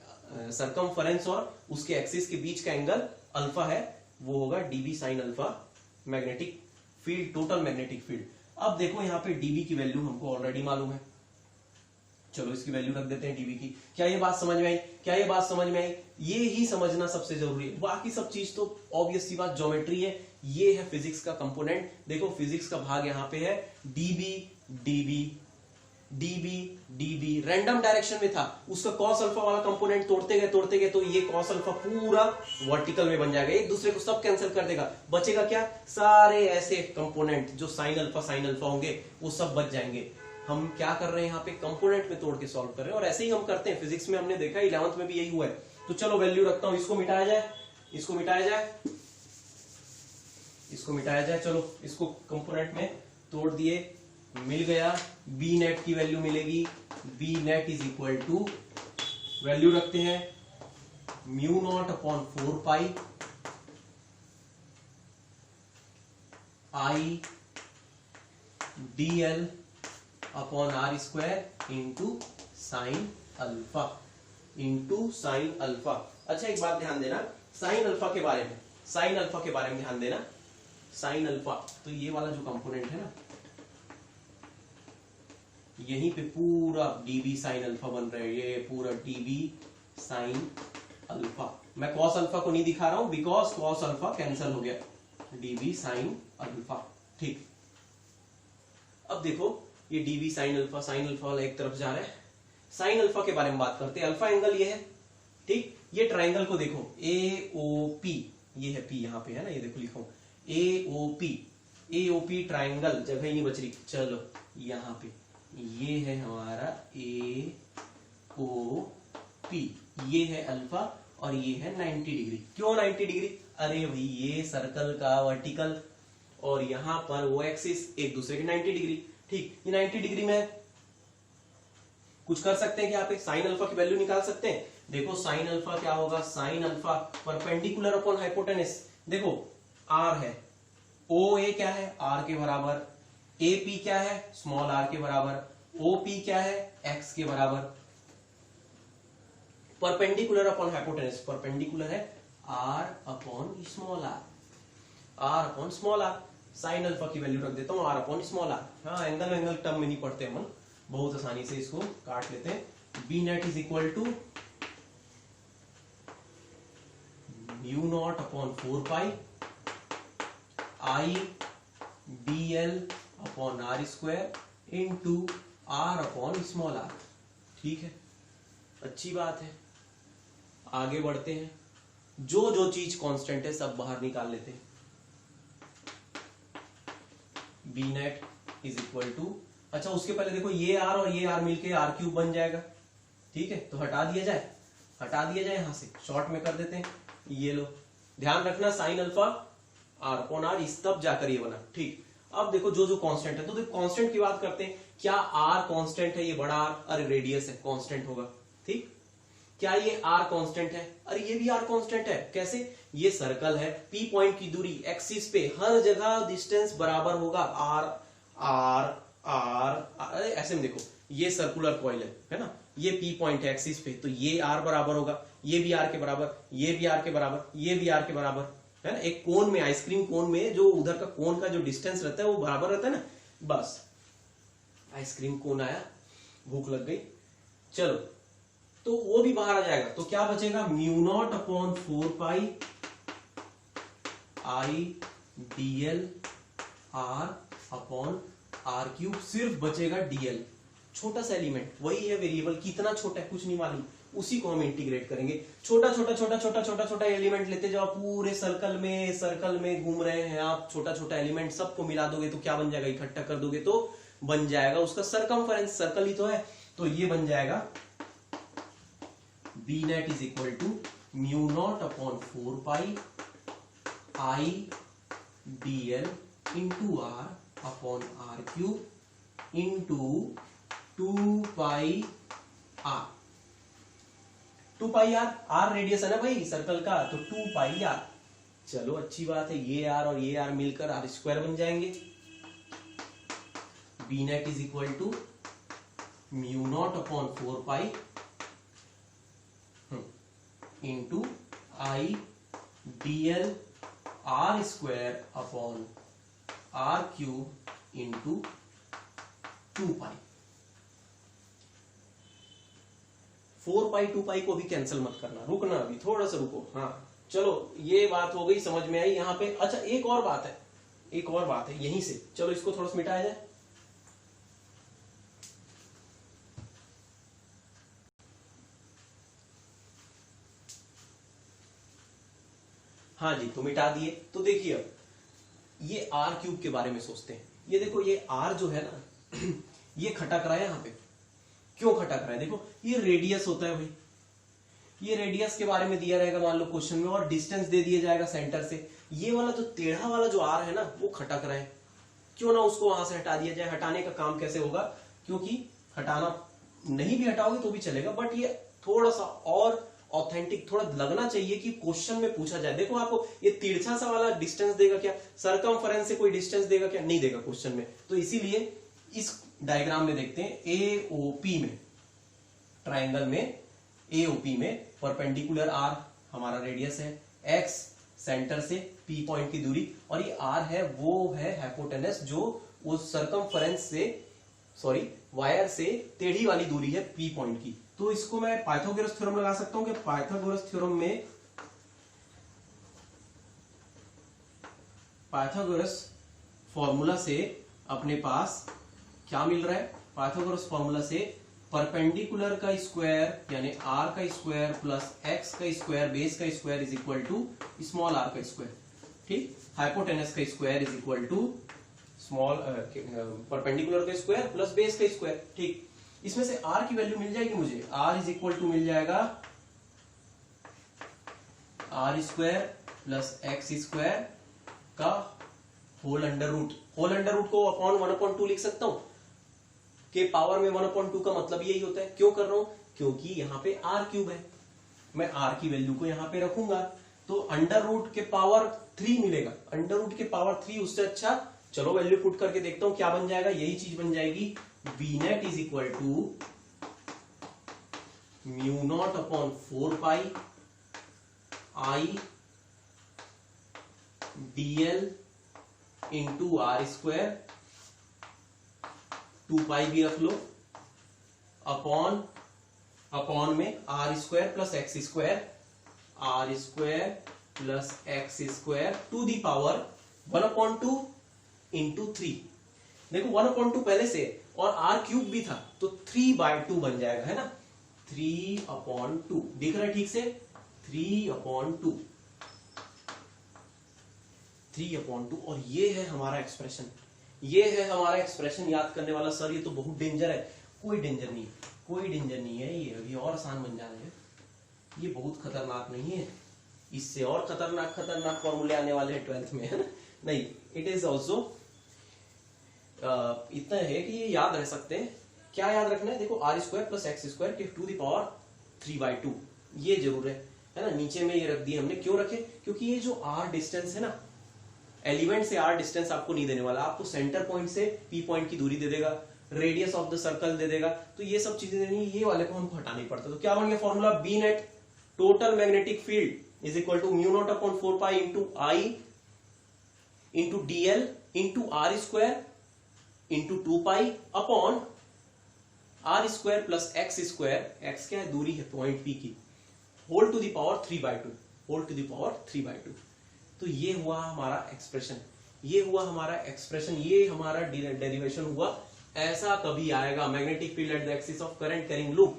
सरकमफेरेंस और उसके एक्सिस के बीच का एंगल अल्फा है, वो होगा dB sine alpha, magnetic field, total magnetic field. अब देखो यहाँ पे dB की वैल्यू हमको ऑलरेडी मालूम है, चलो इसकी वैल्यू रख देते हैं dB की। क्या ये बात समझ में आई, क्या ये बात समझ में आई, ये ही समझना सबसे जरूरी है, बाकी सब चीज तो ऑब्वियस सी बात ज्योमेट्री है, ये है फिजिक्स का कंपोनेंट। देखो फिजिक्स का भाग यहाँ पे है, dB dB dB random direction में था, उसका कॉस अल्फा वाला कंपोनेंट तोड़ते गए तो ये कॉस अल्फा पूरा वर्टिकल में बन जाएगा, एक दूसरे को सब कैंसिल कर देगा, बचेगा क्या, सारे ऐसे कंपोनेंट जो साइन अल्फा होंगे वो सब बच जाएंगे। हम क्या कर रहे हैं यहाँ पे, कंपोनेंट में तोड़ के सॉल्व कर रहे हैं, और ऐसे ही हम करते हैं, फिजिक्स में हमने देखा, 11th में भी यही हुआ है। तो चलो वैल्यू रखता हूं, इसको मिटाया जाए, इसको मिटाया जाए, इसको मिटाया जाए, चलो इसको कंपोनेंट में तोड़ दिए, मिल गया, बी नेट की वैल्यू मिलेगी, B net is equal to, value रखते हैं, mu naught upon 4 pi I D L upon R square into sine alpha, into sine alpha. अच्छा एक बात ध्यान देना, साइन अल्फा के बारे में, साइन अल्फा के बारे में ध्यान देना, साइन अल्फा, तो ये वाला जो कंपोनेंट है ना, यहीं पे पूरा डीबी साइन अल्फा बन रहा है, ये पूरा डीबी साइन अल्फा। मैं कॉस अल्फा को नहीं दिखा रहा हूं बिकॉज कॉस अल्फा कैंसिल हो गया, डीबी साइन अल्फा, ठीक। अब देखो ये डीबी साइन अल्फा वाला एक तरफ जा रहा है, साइन अल्फा के बारे में बात करते हैं, अल्फा एंगल ये है, ठीक। ये ट्राइंगल को देखो, ए ओ पी, ये है पी यहाँ पे है ना, ये देखो लिखो ए ओ पी ट्राइंगल, जगह ही नहीं बच रही, चलो यहाँ पे ये है हमारा ए ओ पी, ये है अल्फा और ये है 90 डिग्री। क्यों 90 डिग्री, अरे भाई ये सर्कल का वर्टिकल और यहां पर वो एक्सिस एक दूसरे के 90 डिग्री, ठीक। ये 90 डिग्री में कुछ कर सकते हैं कि यहाँ पे साइन अल्फा की वैल्यू निकाल सकते हैं। देखो साइन अल्फा क्या होगा, sine alpha perpendicular upon hypotenuse, देखो आर है, ओ ए क्या है, आर के बराबर, ए पी क्या है, स्मॉल आर के बराबर, ओ पी क्या है, एक्स के बराबर, परपेंडिकुलर अपॉन हाइपोटेनस, परपेंडिकुलर है R upon small R, R upon small R, sine alpha की वैल्यू रख देता हूं आर अपॉन स्मॉल आर। हाँ एंगल टर्म में नहीं पढ़ते हम, बहुत आसानी से इसको काट लेते हैं। B net is equal to mu naught upon 4 pi I D L upon R square into R upon small R, ठीक है, अच्छी बात है। आगे बढ़ते हैं, जो जो चीज कांस्टेंट है सब बाहर निकाल लेते हैं। B net is equal to, अच्छा उसके पहले देखो ये आर और ये आर मिलके आर क्यूब बन जाएगा, ठीक है, तो हटा दिया जाए, हटा दिया जाए, यहां से शॉर्ट में कर देते हैं, ये लो, ध्यान रखना sine alpha R upon R, इस तब जाकर ये बना, ठीक। अब देखो जो जो कांस्टेंट है, तो देखो कांस्टेंट की बात करते हैं, क्या आर कांस्टेंट है, ये बड़ा आर, अरे रेडियस है कांस्टेंट होगा, ठीक। क्या ये आर कांस्टेंट है, अरे ये भी आर कांस्टेंट है, कैसे, ये सर्कल है, पी पॉइंट की दूरी एक्सिस पे हर जगह डिस्टेंस बराबर होगा, आर आर आर, ऐसे में देखो ये सर्कुलर कॉइल है ना, ये पी पॉइंट है एक्सिस पे, तो ये आर बराबर होगा, ये भी आर के बराबर, ये भी आर के बराबर, ये भी आर के बराबर, है ना। एक कोन में, आइसक्रीम कोन में जो उधर का कोन का जो डिस्टेंस रहता है वो बराबर रहता है ना, बस आइसक्रीम कोन आया, भूख लग गई, चलो तो वो भी बाहर आ जाएगा, तो क्या बचेगा, mu naught upon 4 pi I D L R upon R cube, सिर्फ बचेगा डीएल, छोटा सा एलिमेंट, वही है वेरिएबल, कितना छोटा है कुछ नहीं मालूम, उसी को हम इंटीग्रेट करेंगे, छोटा छोटा छोटा छोटा छोटा छोटा एलिमेंट लेते जाओ, पूरे सर्कल में घूम रहे हैं आप, छोटा छोटा एलिमेंट सबको मिला दोगे तो क्या बन जाएगा, इकट्ठा कर दोगे तो बन जाएगा उसका सरकमफेरेंस, सर्कल ही तो है, तो ये बन जाएगा B net is equal to mu naught upon 4 pi I D L into R upon R cube into 2 pi R, 2 pi R radius है ना भाई सर्कल का, तो 2 पाई आर, चलो अच्छी बात है, ये आर और ये आर मिलकर आर स्क्वायर बन जाएंगे। B net is equal to mu naught upon 4 pi into I D L R square upon R cube into 2 pi. 4 pi 2 pi को भी कैंसिल मत करना, रुकना अभी थोड़ा सा रुको, हाँ चलो ये बात हो गई, समझ में आई यहाँ पे। अच्छा एक और बात है, एक और बात है यहीं से, चलो इसको थोड़ा सा मिटाया जाए, हाँ जी, तो मिटा दिए। तो देखिए अब ये आर क्यूब के बारे में सोचते हैं। ये देखो ये आर जो है ना ये खटक रहा है यहाँ पे। क्यों खटक रहा है? देखो ये रेडियस होता है भाई, ये रेडियस के बारे में दिया रहेगा मान लो क्वेश्चन में, और डिस्टेंस दे दिया जाएगा सेंटर से। ये वाला जो टेढ़ा वाला जो आर है ना वो खटक रहा है, क्यों ना उसको वहां से हटा दिया जाए। हटाने का काम कैसे होगा? क्योंकि हटाना नहीं भी हटाओगे तो भी चलेगा, बट ये थोड़ा सा और ऑथेंटिक थोड़ा लगना चाहिए कि क्वेश्चन में पूछा जाए। देखो आपको ये तिरछा सा वाला डिस्टेंस देगा क्या? सरकमफेरेंस से कोई डिस्टेंस देगा क्या? नहीं देगा क्वेश्चन में। तो इसीलिए इस डायग्राम में देखते हैं एओपी में, ट्राइंगल में एओपी में परपेंडिकुलर आर हमारा रेडियस है, एक्स सेंटर से पी पॉइंट की दूरी, और ये आर है वो है हाइपोटेनस जो उस सरकमफेरेंस से वायर से टेढ़ी वाली दूरी है पी पॉइंट की। तो इसको मैं पाइथागोरस थ्योरम लगा सकता हूं कि पाइथागोरस थ्योरम में पाइथागोरस फॉर्मूला से अपने पास क्या मिल रहा है? पाइथागोरस फॉर्मूला से परपेंडिकुलर का स्क्वायर यानी आर का स्क्वायर प्लस एक्स का स्क्वायर बेस का square is equal to small R का स्क्वायर। ठीक, हाइपोटेनस का square is equal to small perpendicular का स्क्वायर प्लस बेस का स्क्वायर। ठीक, इसमें से आर की वैल्यू मिल जाएगी मुझे, आर इज इक्वल टू मिल जाएगा are square plus X square का whole under root. Whole under root को अपॉन 1/2 लिख सकता हूं के पावर में 1/2 का मतलब यही होता है। क्यों कर रहा हूं? क्योंकि यहां पे आर क्यूब है, मैं आर की वैल्यू को यहां पे रखूंगा तो अंडर रूट के पावर 3 मिलेगा। अंडर रूट के पावर 3 उससे अच्छा, चलो वैल्यू पुट करके देखता हूं क्या बन जाएगा। यही चीज बन जाएगी V net is equal to mu naught upon 4 pi I DL into R square, 2 pi भी रख लो, अपॉन में R square plus X square, R square plus X square to the power 1/2 into 3। देखो 1/2 पहले से और आर क्यूब भी था तो 3/2 बन जाएगा, है ना। 3/2 दिख रहा है ठीक से, 3/2 और ये है हमारा एक्सप्रेशन। ये है हमारा एक्सप्रेशन याद करने वाला। सर ये तो बहुत डेंजर है। कोई डेंजर नहीं, कोई डेंजर नहीं है, ये अभी और आसान बन जाएगा। ये बहुत खतरनाक नहीं है, इससे और खतरनाक फॉर्मूले आने वाले हैं 12th में, है ना। नहीं, इट इज ऑल्सो इतना है कि ये याद रह सकते हैं। क्या याद रखना है? देखो R square plus X square के टू द पावर 3/2 ये जरूर है ना। नीचे में ये रख दिए हमने। क्यों रखे? क्योंकि ये जो आर डिस्टेंस है ना, एलिमेंट से आर डिस्टेंस आपको नहीं देने वाला, आपको सेंटर पॉइंट से पी पॉइंट की दूरी दे देगा, रेडियस ऑफ द सर्कल दे देगा। तो ये सब चीजें देनी, ये वाले को हमको हटाना ही पड़ता। तो क्या बन गया formula? B net total magnetic field is equal to mu naught upon 4 pi into I into DL into R square into 2 pi upon R square plus X square, X क्या है? दूरी है पॉइंट पी की, whole to the power 3/2, whole to the power 3/2। तो ये हुआ हमारा expression, ये हुआ हमारा एक्सप्रेशन, ये हमारा डेरिवेशन हुआ। ऐसा कभी आएगा magnetic field at the axis of current carrying loop,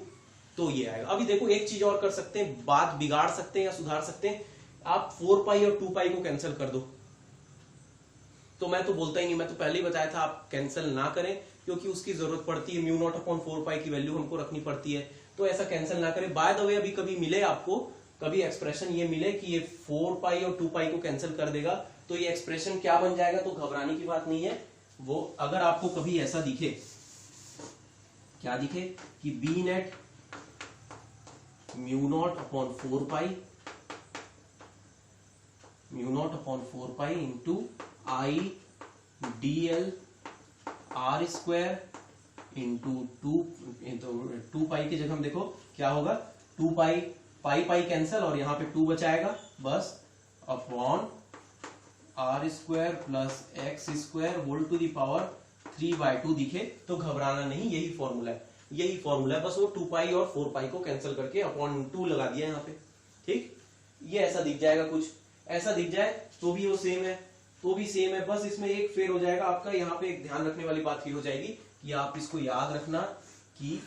तो ये आएगा। अभी देखो एक चीज और कर सकते हैं, बात बिगाड़ सकते हैं या सुधार सकते हैं। आप 4 पाई और 2 पाई को कैंसिल कर दो। तो मैं तो बोलता ही नहीं, मैं तो पहले ही बताया था आप कैंसिल ना करें, क्योंकि उसकी जरूरत पड़ती है। म्यू नॉट अपॉन 4 पाई की वैल्यू हमको रखनी पड़ती है, तो ऐसा कैंसिल ना करें। बाय द वे अभी कभी मिले आपको, कभी एक्सप्रेशन ये मिले कि ये 4 पाई और 2 पाई को कैंसिल कर देगा, तो ये एक्सप्रेशन क्या बन जाएगा, तो घबराने की बात नहीं है। वो अगर आपको कभी ऐसा दिखे, क्या दिखे कि B net mu naught upon 4 pi into I dl R square into 2 pi की जगह हम देखो क्या होगा, 2 पाई पाई कैंसिल और यहां पे 2 बचाएगा बस, upon R square plus X square whole to the power 3/2 दिखे तो घबराना नहीं, यही फॉर्मूला है, बस वो 2 पाई और 4 पाई को कैंसिल करके अपॉन 2 लगा दिया यहाँ पे। ठीक, ये ऐसा दिख जाएगा, कुछ ऐसा दिख जाए तो भी वो सेम है, तो भी सेम है, बस इसमें एक फेर हो जाएगा आपका। यहाँ पे एक ध्यान रखने वाली बात ये हो जाएगी कि आप इसको याद रखना कि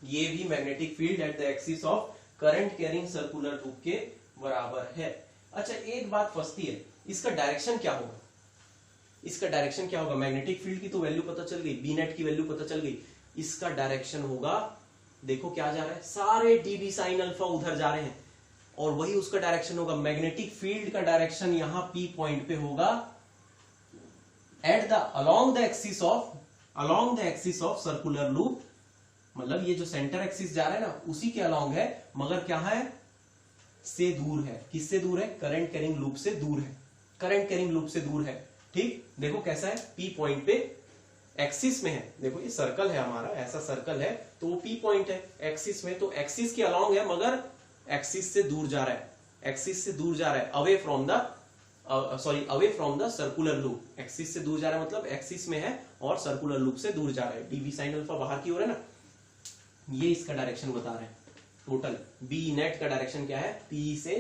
ये भी magnetic field at the axis of current carrying circular loop के बराबर है। अच्छा एक बात फंसती है, इसका डायरेक्शन क्या होगा, इसका डायरेक्शन क्या होगा? मैग्नेटिक फील्ड की तो वैल्यू पता चल गई, बी नेट की वैल्यू पता चल गई, इसका डायरेक्शन होगा, देखो क्या जा रहा है, सारे डीबी साइन अल्फा उधर जा रहे हैं और वही उसका डायरेक्शन होगा। मैग्नेटिक फील्ड का डायरेक्शन यहां पी पॉइंट पे होगा at the along the axis of circular loop, मतलब ये जो सेंटर एक्सिस जा रहा है ना उसी के अलोंग है, मगर क्या है, से दूर है। किससे दूर है? करंट कैरिंग लूप से दूर है, करंट कैरिंग लूप से दूर है। ठीक, देखो कैसा है, पी पॉइंट पे एक्सिस में है, देखो ये सर्कल है हमारा, ऐसा सर्कल है तो वो पी पॉइंट है एक्सिस में, तो एक्सिस के अलोंग है मगर एक्सिस से दूर जा रहा है, एक्सिस से दूर जा रहा है, away from the circular loop. Axis से दूर जा रहा है मतलब एक्सिस में है और सर्कुलर लूप से दूर जा रहा है, डीबी साइन अल्फा बाहर की ओर है ना, ये इसका डायरेक्शन बता रहे हैं। टोटल बी नेट का डायरेक्शन क्या है, पी से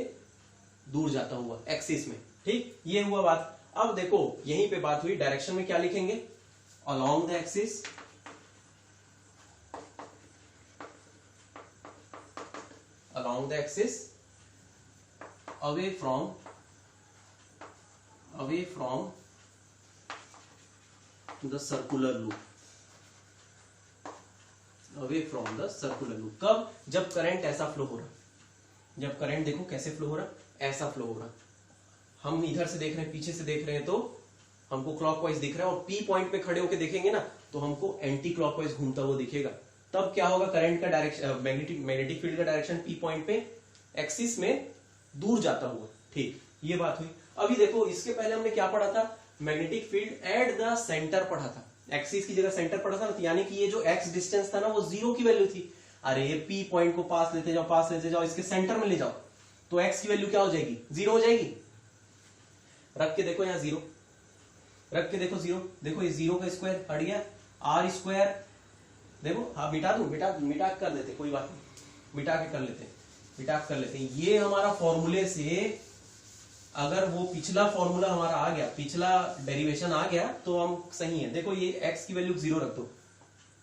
दूर जाता हुआ एक्सिस में। ठीक, ये हुआ बात। अब देखो यहीं पे बात हुई, डायरेक्शन में क्या लिखेंगे, along the axis, along the axis, away from the circular loop, away from the circular loop। कब? जब करंट ऐसा फ्लो हो रहा, जब करंट देखो कैसे फ्लो हो रहा, ऐसा फ्लो हो रहा, हम इधर से देख रहे हैं, पीछे से देख रहे हैं तो हमको क्लॉकवाइज दिख रहा है, और पी पॉइंट पे खड़े होके देखेंगे ना तो हमको एंटी क्लॉकवाइज घूमता हुआ दिखेगा। तब क्या होगा, करंट का डायरेक्शन, मैग्नेटिक फील्ड का डायरेक्शन पी पॉइंट पे एक्सिस में दूर जाता हुआ। ठीक, ये बात हुई। अभी देखो इसके पहले हमने क्या पढ़ा था, magnetic field at the centre पढ़ा था, एक्सिस की जगह सेंटर पढ़ा था ना, यानी कि ये जो एक्स डिस्टेंस था ना वो 0 की वैल्यू थी। अरे ये पी पॉइंट को पास लेते जाओ, पास लेते जाओ, इसके सेंटर में ले जाओ तो एक्स की वैल्यू क्या हो जाएगी, 0 हो जाएगी। रख के देखो यहाँ 0, रख के देखो 0, देखो ये 0 का स्क्वायर हट गया, आर स्क्वायर, देखो हाँ मिटा दूं, मिटा कर देते, कोई बात नहीं, मिटा के कर लेते, मिटा कर लेते हैं। ये हमारा फॉर्मूले से अगर वो पिछला फॉर्मूला हमारा आ गया, पिछला डेरिवेशन आ गया तो हम सही है। देखो ये x की वैल्यू 0 रख दो,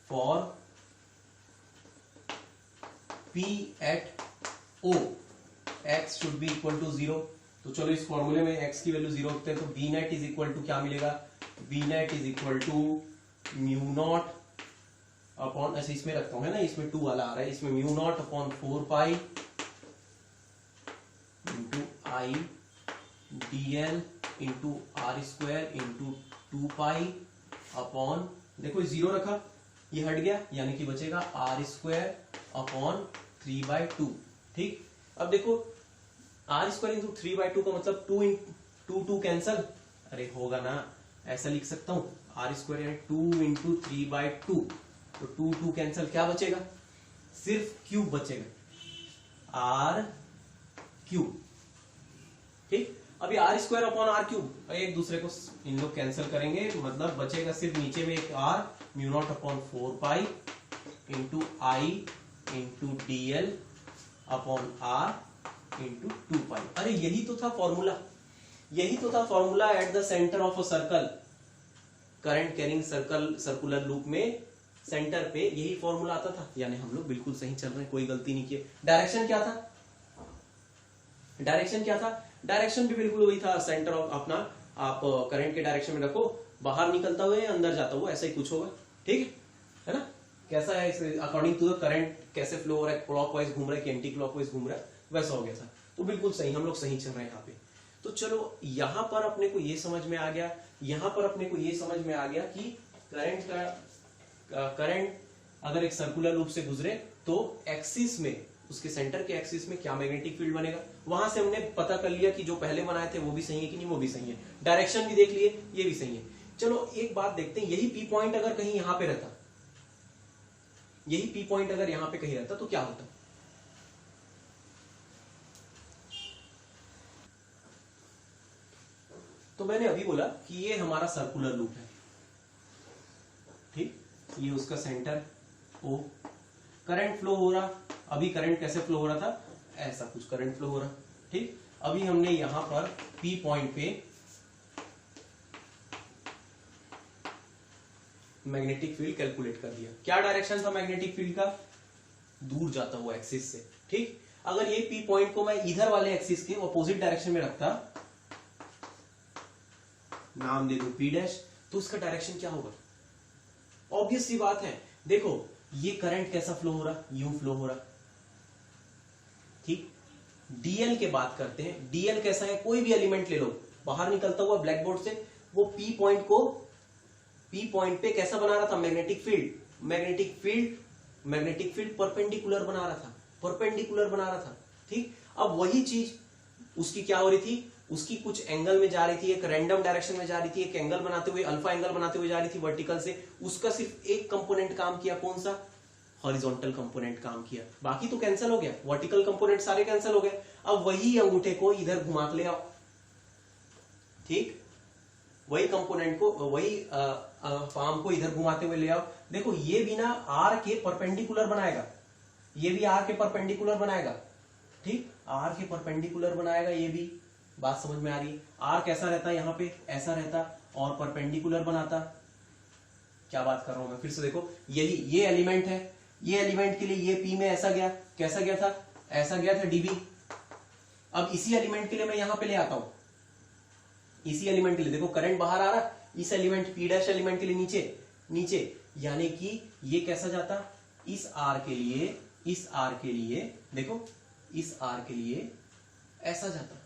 for p at o x should be equal to 0। तो चलो इस फॉर्मूले में x की वैल्यू 0 रखते हैं, तो B net is equal to क्या मिलेगा, B net is equal to mu naught upon, ऐसे इसमें रखता हूं है ना, इसमें 2 वाला आ रहा है, इसमें mu naught upon 4 pi into I dl into R square into 2 pi upon, देखो 0 रखा, ये हट गया, यानी कि बचेगा आर स्क्वायर अपॉन 3/2। ठीक, अब देखो आर स्क्वायर इंटू 3/2 का मतलब 2 कैंसल, अरे होगा ना, ऐसा लिख सकता हूं, आर स्क्वायर यानी 2 इंटू 3/2, तो 2 कैंसल, क्या बचेगा, सिर्फ क्यूब बचेगा, आर क्यूब। ठीक, अभी R square upon R cube एक दूसरे को इन लोग कैंसिल करेंगे, मतलब बचेगा सिर्फ नीचे में एक R, mu naught upon 4 pi into I into dl upon R into 2 pi. अरे यही तो था फॉर्मूला, यही तो था formula at the centre of a circle, current carrying circular loop में सेंटर पे यही फॉर्मूला आता था, यानी हम लोग बिल्कुल सही चल रहे हैं, कोई गलती नहीं की। डायरेक्शन क्या था, डायरेक्शन क्या था, डायरेक्शन भी बिल्कुल वही था, सेंटर ऑफ अपना आप करंट के डायरेक्शन में रखो, बाहर निकलता हुआ या अंदर जाता हुआ, ऐसा ही कुछ होगा। ठीक है ना, कैसा है इस अकॉर्डिंग टू द करंट कैसे फ्लो हो रहा है, क्लॉकवाइज घूम रहा है कि एंटी क्लॉकवाइज घूम रहा है, वैसा हो गया था। तो बिल्कुल सही, हम लोग सही चल रहे हैं यहाँ पे। तो चलो यहां पर अपने को ये समझ में आ गया, यहां पर अपने को ये समझ में आ गया कि करंट अगर एक सर्कुलर लूप से गुजरे तो एक्सिस में, उसके सेंटर के एक्सिस में क्या मैग्नेटिक फील्ड बनेगा। वहां से हमने पता कर लिया कि जो पहले बनाए थे वो भी सही है कि नहीं, वो भी सही है, डायरेक्शन भी देख लिए, ये भी सही है। चलो एक बात देखते हैं, यही पी पॉइंट अगर कहीं यहां पे रहता, यही पी पॉइंट अगर यहां पे कहीं रहता तो क्या होता। तो मैंने अभी बोला कि ये हमारा सर्कुलर लूप है, ठीक, ये उसका सेंटर ओ, करंट फ्लो हो रहा, अभी करंट कैसे फ्लो हो रहा था, ऐसा कुछ करंट फ्लो हो रहा। ठीक, अभी हमने यहां पर पी पॉइंट पे मैग्नेटिक फील्ड कैलकुलेट कर दिया। क्या डायरेक्शन था मैग्नेटिक फील्ड का, दूर जाता हुआ एक्सिस से। ठीक, अगर ये P पॉइंट को मैं इधर वाले एक्सिस के अपोजिट डायरेक्शन में रखता, नाम दे दूं P डैश, तो उसका डायरेक्शन क्या होगा? ऑब्वियस सी बात है, देखो ये करंट कैसा फ्लो हो रहा, यूं फ्लो हो रहा, ठीक। डीएल के बात करते हैं, डीएल कैसा है, कोई भी एलिमेंट ले लो बाहर निकलता हुआ ब्लैक बोर्ड से, वो पी पॉइंट को, पी पॉइंट पे कैसा बना रहा था, magnetic field, magnetic field perpendicular बना रहा था, परपेंडिकुलर बना रहा था, ठीक। अब वही चीज उसकी क्या हो रही थी, उसकी कुछ एंगल में जा रही थी, एक रैंडम डायरेक्शन में जा रही थी, एक एंगल बनाते हुए, अल्फा एंगल बनाते हुए जा रही थी वर्टिकल से, उसका सिर्फ एक कंपोनेंट काम किया, कौन सा, हॉरिजॉन्टल कंपोनेंट काम किया, बाकी तो कैंसिल हो गया, वर्टिकल कंपोनेंट सारे कैंसिल हो गए। अब वही अंगूठे को इधर घुमा के ले आओ, ठीक, वही कंपोनेंट को, वही पाम को इधर घुमाते हुए ले आओ, देखो ये भी ना आर के परपेंडिकुलर बनाएगा, ये भी आर के परपेंडिकुलर बनाएगा, ठीक, आर के परपेंडिकुलर बनाएगा, ये भी बात समझ में आ रही है। आर कैसा रहता है, यहाँ पे ऐसा रहता और परपेंडिकुलर बनाता, क्या बात कर रहा हूं मैं, फिर से देखो, यही ये एलिमेंट है, ये एलिमेंट के लिए ये पी में ऐसा गया, कैसा गया था, ऐसा गया था डीबी। अब इसी एलिमेंट के लिए मैं यहां पे ले आता हूं, इसी एलिमेंट के लिए देखो करंट बाहर आ रहा, इस एलिमेंट पी डैश एलिमेंट के लिए नीचे नीचे, यानी कि ये कैसा जाता, इस आर के लिए, इस आर के लिए, देखो इस आर के लिए ऐसा जाता,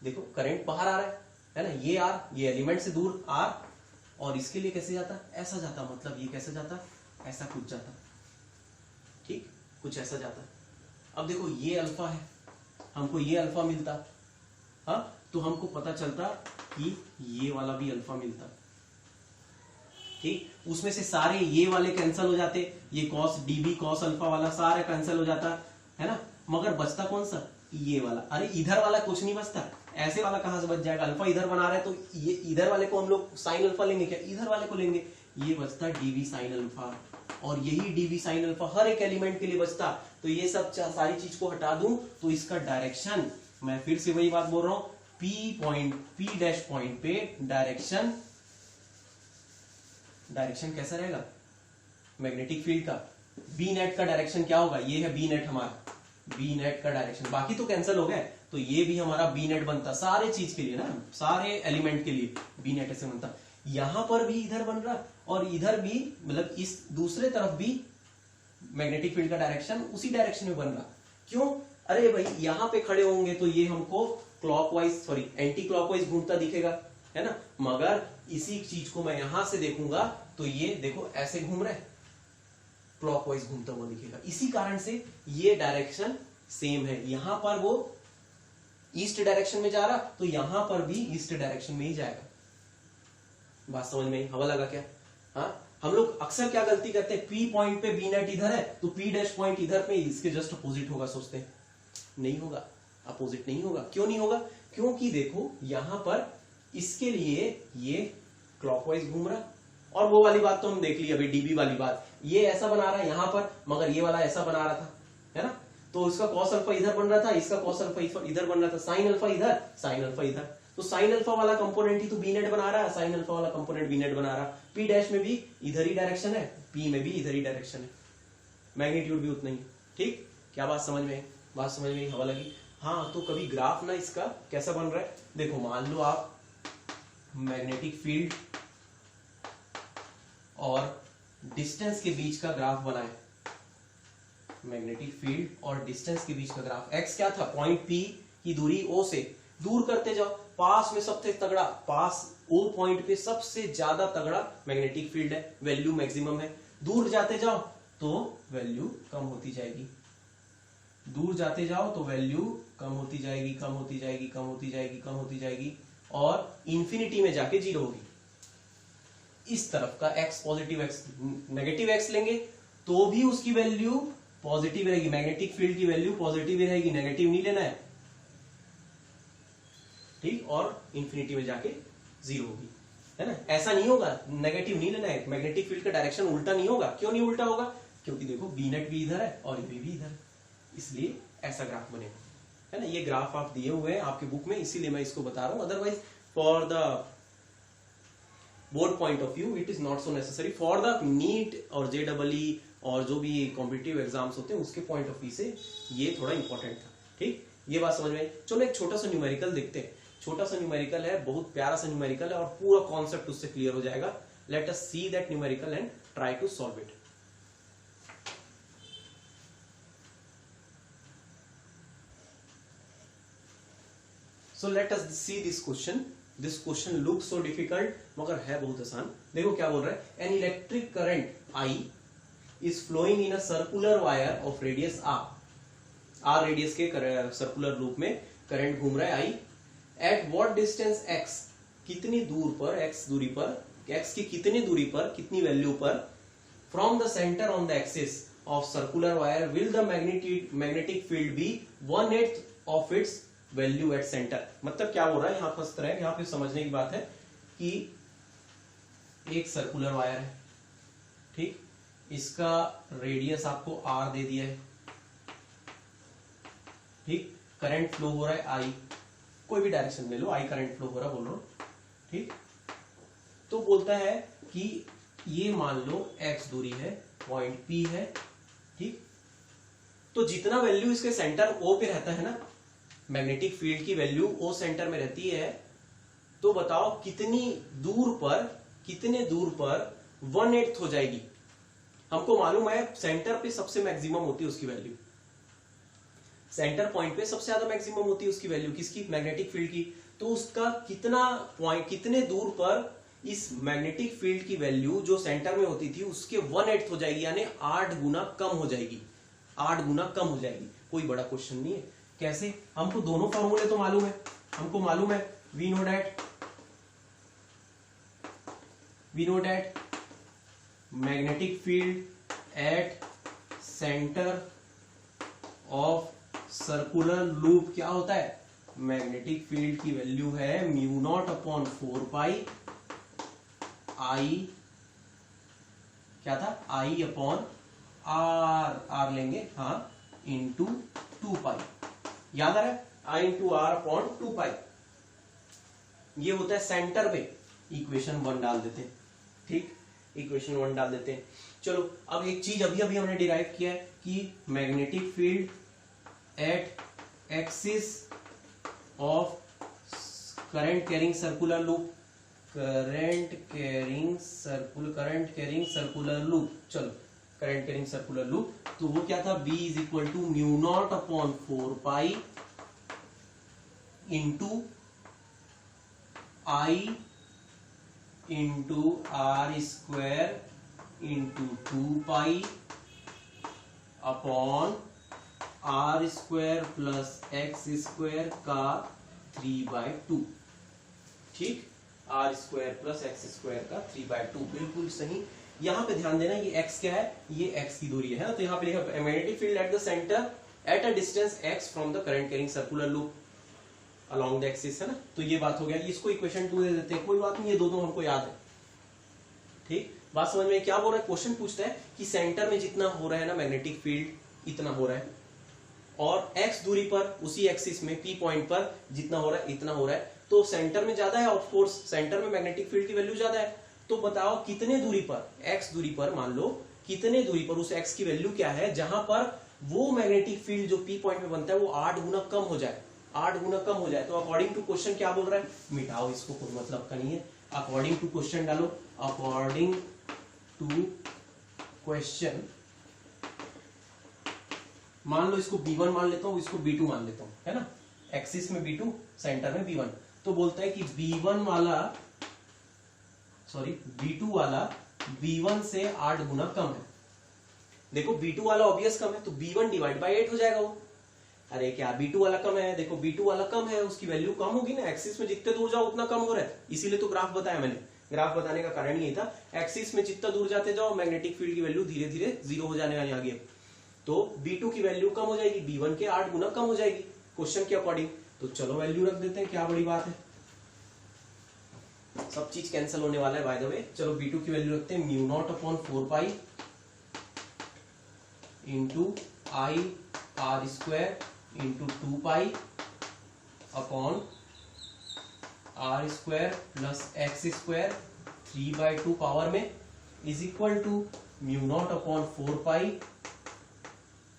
देखो करंट बाहर आ रहा है ना, ये आर, ये एलिमेंट से दूर आर, और इसके लिए कैसे जाता, ऐसा जाता, मतलब ये कैसे जाता, ऐसा कुछ जाता, ठीक, कुछ ऐसा जाता। अब देखो ये अल्फा है, हमको ये अल्फा मिलता, हाँ, तो हमको पता चलता कि ये वाला भी अल्फा मिलता, ठीक, उसमें से सारे ये वाले कैंसिल हो जाते, ये कॉस डीबी कॉस अल्फा वाला सारा कैंसिल हो जाता है ना, मगर बचता कौन सा, ये वाला। अरे इधर वाला कुछ नहीं बचता, ऐसे वाला कहां से बच जाएगा, अल्फा इधर बना रहा है तो ये इधर वाले को हम लोग साइन अल्फा लेंगे क्या, इधर वाले को लेंगे, ये बचता डीवी साइन अल्फा, और यही डीवी साइन अल्फा हर एक एलिमेंट के लिए बचता। तो ये सब सारी चीज को हटा दूं तो इसका डायरेक्शन, मैं फिर से वही बात बोल रहा हूं, P point, P dash point पे डायरेक्शन, डायरेक्शन कैसा रहेगा मैग्नेटिक फील्ड का, बी नेट का डायरेक्शन क्या होगा, ये है बी नेट हमारा, बी नेट का डायरेक्शन, बाकी तो कैंसिल हो गए, तो ये भी हमारा बी नेट बनता, सारे चीज के लिए ना, सारे एलिमेंट के लिए बी नेट ऐसे बनता। यहां पर भी इधर बन रहा और इधर भी, मतलब इस दूसरे तरफ भी मैग्नेटिक फील्ड का डायरेक्शन उसी डायरेक्शन में बन रहा, क्यों, अरे भाई यहां पे खड़े होंगे तो ये हमको क्लॉकवाइज, सॉरी एंटी क्लॉकवाइज घूमता दिखेगा, है ना, मगर इसी चीज को मैं यहां से देखूंगा तो ये देखो ऐसे घूम रहा है, क्लॉकवाइज घूमता हुआ दिखेगा, इसी कारण से ये डायरेक्शन सेम है, यहां पर वो ईस्ट डायरेक्शन में जा रहा तो यहां पर भी ईस्ट डायरेक्शन में ही जाएगा। बात समझ में, हवा लगा क्या, हाँ, हम लोग अक्सर क्या गलती करते हैं, पी पॉइंट पे बी नेट इधर है तो पी डैश पॉइंट इधर पे इसके जस्ट अपोजिट होगा, सोचते हैं, नहीं होगा, अपोजिट नहीं होगा, क्यों नहीं होगा, क्योंकि देखो यहां पर इसके लिए ये क्लॉकवाइज घूम रहा, और वो वाली बात तो हम देख ली अभी, डीबी वाली बात, ये ऐसा बना रहा है यहां पर, मगर ये वाला ऐसा बना रहा था, है ना, तो इसका कॉस अल्फा इधर बन रहा था, इसका कॉस अल्फा इधर बन रहा था, साइन अल्फा इधर, साइन अल्फा इधर, तो साइन अल्फा वाला कंपोनेंट ही तो बी नेट बना रहा है, साइन अल्फा वाला कंपोनेंट बी नेट बना रहा, पी डैश में भी इधर ही डायरेक्शन है, पी में भी इधर ही डायरेक्शन है, मैग्नीट्यूड भी उतना ही, ठीक, क्या बात समझ में, बात समझ में, हवा लगी। हाँ, तो कभी ग्राफ ना इसका कैसा बन रहा है, देखो मान लो आप मैग्नेटिक फील्ड और डिस्टेंस के बीच का ग्राफ बनाए, मैग्नेटिक फील्ड और डिस्टेंस के बीच का ग्राफ, एक्स क्या था, पॉइंट पी की दूरी ओ से, दूर करते जाओ, पास में सबसे तगड़ा, पास ओ पॉइंट पे सबसे ज्यादा तगड़ा मैग्नेटिक फील्ड है, वैल्यू मैक्सिमम है, दूर जाते जाओ तो वैल्यू कम होती जाएगी, दूर जाते जाओ तो वैल्यू कम होती जाएगी, कम होती जाएगी, कम होती जाएगी, कम होती जाएगी, और इंफिनिटी में जाके जीरो होगी। इस तरफ का x positive x negative x लेंगे तो भी उसकी वैल्यू पॉजिटिव रहेगी, मैग्नेटिक फील्ड की वैल्यू पॉजिटिव रहेगी, नेगेटिव नहीं लेना है, ठीक, और इंफिनिटी में जाके जीरो होगी, है ना, ऐसा नहीं होगा, नेगेटिव नहीं लेना है, मैग्नेटिक फील्ड का डायरेक्शन उल्टा नहीं होगा, क्यों नहीं उल्टा होगा, क्योंकि देखो बी नेट भी इधर है और ये भी इधर, इसलिए ऐसा ग्राफ बनेगा, है ना, ये ग्राफ आप दिए हुए हैं आपके बुक में, इसीलिए मैं इसको बता रहा हूं, otherwise for the board point of view it is not so necessary, for the NEET और JEE और जो भी कॉम्पिटिटिव एग्जाम्स होते हैं उसके पॉइंट ऑफ व्यू से ये थोड़ा इंपॉर्टेंट था। ठीक, ये बात समझ में आई। चलो एक छोटा सा न्यूमेरिकल देखते हैं। छोटा सा न्यूमेरिकल है, बहुत प्यारा सा न्यूमेरिकल है और पूरा कॉन्सेप्ट उससे क्लियर हो जाएगा। Let us see that numerical and try to solve it. So let us see this question. This question looks so difficult, मगर है बहुत आसान। देखो क्या बोल रहा है, an electric current I is flowing in a circular wire of radius R. R radius के सर्कुलर लूप में करंट घूम रहा है I. At what distance x, कितनी दूर पर, x दूरी पर, x की कितनी दूरी पर, कितनी वैल्यू पर, from the center on the axis of circular wire will the magnetic field be 1/8 of its value at centre. मतलब क्या हो रहा है यहां पर, इस तरह यहां पे समझने की बात है कि एक सर्कुलर वायर है, ठीक, इसका रेडियस आपको आर दे दिया है, ठीक, करंट फ्लो हो रहा है आई, कोई भी डायरेक्शन ले लो, आई करंट फ्लो हो रहा बोल रहा हूं, ठीक। तो बोलता है कि ये मान लो एक्स दूरी है, पॉइंट पी है, ठीक। तो जितना वैल्यू इसके सेंटर ओ पे रहता है ना, मैग्नेटिक फील्ड की वैल्यू ओ सेंटर में रहती है, तो बताओ कितने दूर पर 1/8 हो जाएगी। हमको मालूम है सेंटर पे सबसे मैक्सिमम होती है उसकी वैल्यू, सेंटर पॉइंट पे सबसे ज्यादा मैक्सिमम होती है उसकी वैल्यू, किसकी, मैग्नेटिक फील्ड की। तो उसका कितना पॉइंट, कितने दूर पर इस मैग्नेटिक फील्ड की वैल्यू जो सेंटर में होती थी उसके 1/8 हो जाएगी, यानी 8 गुना कम हो जाएगी, 8 गुना कम हो जाएगी। कोई बड़ा क्वेश्चन नहीं है। कैसे, हमको दोनों फॉर्मूले तो मालूम है, हमको मालूम है we know that magnetic field at center of circular loop क्या होता है, मैग्नेटिक फील्ड की वैल्यू है mu naught upon 4 pi I, क्या था, आई अपॉन आर लेंगे, हाँ, इंटू 2 पाई, याद आ रहा है, आई इंटू आर अपॉन 2 पाई, ये होता है सेंटर पे। इक्वेशन 1 डाल देते हैं, ठीक, इक्वेशन 1 डाल देते हैं। चलो अब एक चीज अभी हमने डिराइव किया है कि magnetic field at axis of current carrying circular loop, current carrying circular loop, चलो करंट कैरिंग सर्कुलर लूप, तो वो क्या था, B is equal to mu naught upon 4 pi into I into R square into 2 pi upon R square plus X square का 3/2, ठीक, R square plus X square का 3/2, बिल्कुल सही। यहां पे ध्यान देना, ये x क्या है, ये x की दूरी है, तो यहां पे लिखा magnetic field at the centre at a distance x from the current carrying circular loop along the axis, है ना। तो ये बात हो गया, इसको इक्वेशन 2 दे देते हैं, कोई बात नहीं, ये दोनों हमको याद है, ठीक। बात समझ में, क्या बोल रहा है, क्वेश्चन पूछता है कि सेंटर में जितना हो रहा है ना मैग्नेटिक फील्ड इतना हो रहा है, और x दूरी पर उसी एक्सिस में P पॉइंट पर जितना हो रहा है इतना हो रहा है, तो सेंटर में ज्यादा है, ऑफ कोर्स सेंटर में मैग्नेटिक फील्ड की वैल्यू ज्यादा है। तो बताओ कितने दूरी पर, x दूरी पर, मान लो कितने दूरी पर उस x की वैल्यू क्या है जहां पर वो मैग्नेटिक फील्ड जो P पॉइंट में बनता है वो 8 गुना कम हो जाए, 8 गुना कम हो जाए। तो अकॉर्डिंग टू क्वेश्चन क्या बोल रहा है, मिटाओ इसको, कोई मतलब का नहीं है, अकॉर्डिंग टू क्वेश्चन डालो, अकॉर्डिंग टू क्वेश्चन, मान लो इसको B1 मान लेता हूं, इसको B2 मान लेता हूं, है ना, एक्सिस में B2, सेंटर में B1। तो बोलता है कि B2 वाला B1 से 8 गुना कम है। देखो B2 वाला ऑब्वियस कम है, तो B1 डिवाइड बाय 8 हो जाएगा वो। अरे क्या B2 वाला कम है, देखो B2 वाला कम है, उसकी वैल्यू कम होगी ना, एक्सिस में जितने दूर जाओ उतना कम हो रहा है, इसीलिए तो ग्राफ बताया मैंने। ग्राफ बताने का कारण यही था, एक्सिस में जितना दूर जाते जाओ मैग्नेटिक फील्ड की वैल्यू धीरे धीरे 0 हो जाने वाली आगे, तो B2 की वैल्यू कम हो जाएगी, B1 के 8 गुना कम हो जाएगी क्वेश्चन के अकॉर्डिंग। तो चलो वैल्यू रख देते हैं, क्या बड़ी बात है, सब चीज कैंसिल होने वाला है बाय द वे। चलो B2 की वैल्यू रखते हैं mu naught upon 4 pi into I R square into 2 pi upon R square plus X square 3/2 power में is equal to mu naught upon 4 pi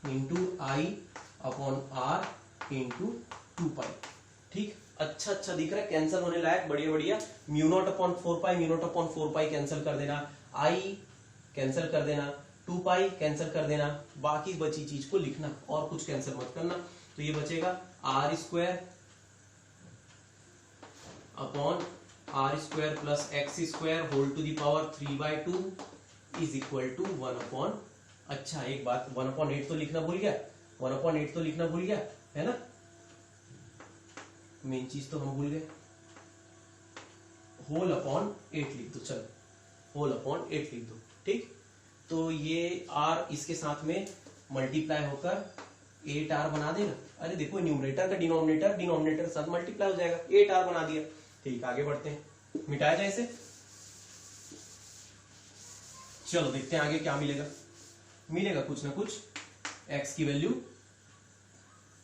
into I upon R into 2 pi. ठीक, अच्छा दिख रहा है, cancel होने लायक, बढ़िया बढ़िया। Mu naught upon 4 pi, mu naught upon 4 pi cancel कर देना, आई कैंसिल कर देना, 2 पाई कैंसिल कर देना, बाकी बची चीज को लिखना और कुछ कैंसिल मत करना। तो ये बचेगा R square upon R square plus X square whole to the power 3/2 is equal to 1 upon, अच्छा एक बात, 1/8 तो लिखना भूल गया, 1/8 तो लिखना भूल गया है ना, मेन चीज तो हम भूल गए, होल अपॉन 8 लिख दो, चलो होल अपॉन 8 लिख दो। ठीक, तो ये r इसके साथ में मल्टीप्लाई होकर 8r बना देगा। अरे देखो न्यूमरेटर का डिनोमिनेटर डिनोमिनेटर के साथ मल्टीप्लाई हो जाएगा, 8r बना दिया। ठीक, आगे बढ़ते हैं, मिटाया जाए इसे, चलो देखते हैं आगे क्या मिलेगा। मिलेगा कुछ ना कुछ, x की वैल्यू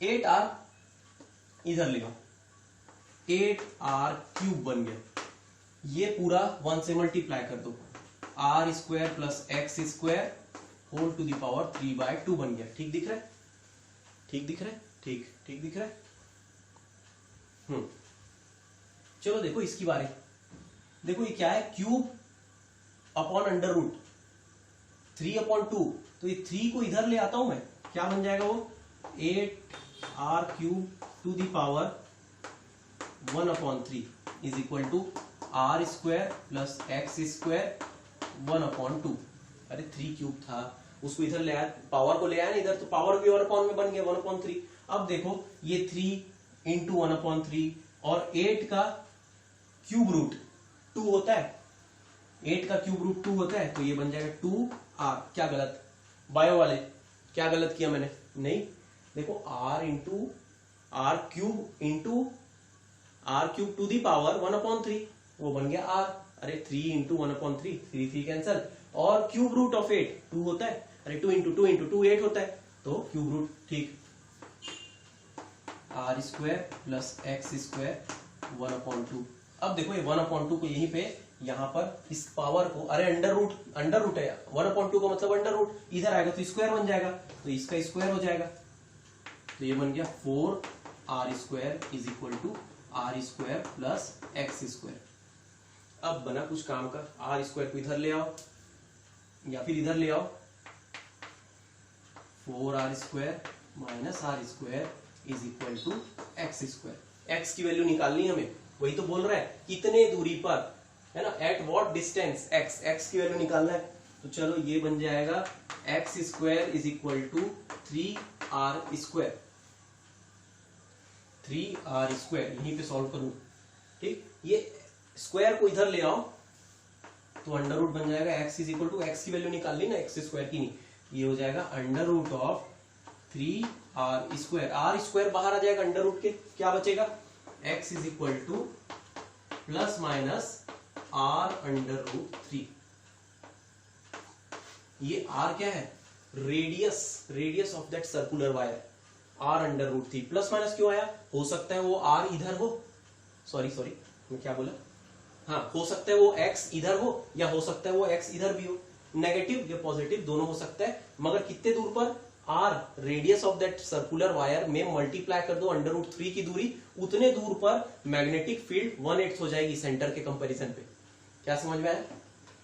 8r इधर ले आओ, 8r क्यूब बन गया, ये पूरा 1 से मल्टीप्लाई कर दो, R square plus X square whole to the power 3/2 बन गया। ठीक दिख रहा है, ठीक दिख रहा है, ठीक दिख रहा है। चलो देखो इसकी बारे, देखो ये क्या है, क्यूब अपॉन अंडर रूट 3/2, तो ये 3 को इधर ले आता हूं मैं, क्या बन जाएगा वो 8r cube to the power 1/3 is equal to R square plus X square 1/2। अरे 3 क्यूब था, उसको इधर ले आया, पावर को ले आया ना इधर, तो पावर भी 1 में बन गया 1/3। अब देखो ये 3 इंटू 1/3 और 8 का क्यूब रूट 2 होता है, 8 का क्यूब रूट 2 होता है, तो ये बन जाएगा 2r। क्या गलत, बायो वाले क्या गलत किया मैंने, नहीं देखो r into R cube to the power 1/3, वो बन गया r। अरे 3 इंटू 1/3, 3 कैंसल, और क्यूब रूट ऑफ 8 2 होता है, अरे 2 इंटू 2 8 होता है, तो क्यूब रूट। ठीक, R square plus X square 1/2। अब देखो ये 1/2 को यहीं पे, यहाँ पर इस पावर को, अरे अंडर रूट है, 1/2 का मतलब अंडर रूट, इधर आएगा तो स्क्वायर बन जाएगा, तो इसका स्क्वायर हो जाएगा, तो ये बन गया 4r square is equal to R square plus X square. अब बना कुछ काम का, आर स्क्वायर को इधर ले आओ या फिर इधर ले आओ, 4r square minus R square is equal to X square. X की वैल्यू निकालनी हमें, वही तो बोल रहा है कितने दूरी पर, है ना, एट व्हाट डिस्टेंस, एक्स की वैल्यू निकालना है। तो चलो ये बन जाएगा X square is equal to 3r square, 3r square, यहीं पे सॉल्व करूं। ठीक, ये स्क्वायर को इधर ले आओ तो अंडर रूट बन जाएगा, x is equal to, X की वैल्यू निकाल ली ना, एक्स स्क्वायर की नहीं, ये हो जाएगा under root of 3r square, R square बाहर आ जाएगा अंडर रूट के, क्या बचेगा, x is equal to plus minus r under root 3। ये r क्या है, radius of that circular wire, r under root 3। Plus minus क्यों आया, हो सकता है वो r इधर हो, सॉरी मैं क्या बोला, हाँ हो सकता है वो x इधर हो या हो सकता है वो x इधर भी हो, नेगेटिव या पॉजिटिव दोनों हो सकता है, मगर कितने दूर पर, r radius of that circular wire में मल्टीप्लाई कर दो अंडर रूट 3 की दूरी, उतने दूर पर मैग्नेटिक फील्ड 1/8 हो जाएगी सेंटर के कंपैरिजन पे। क्या समझ में आया,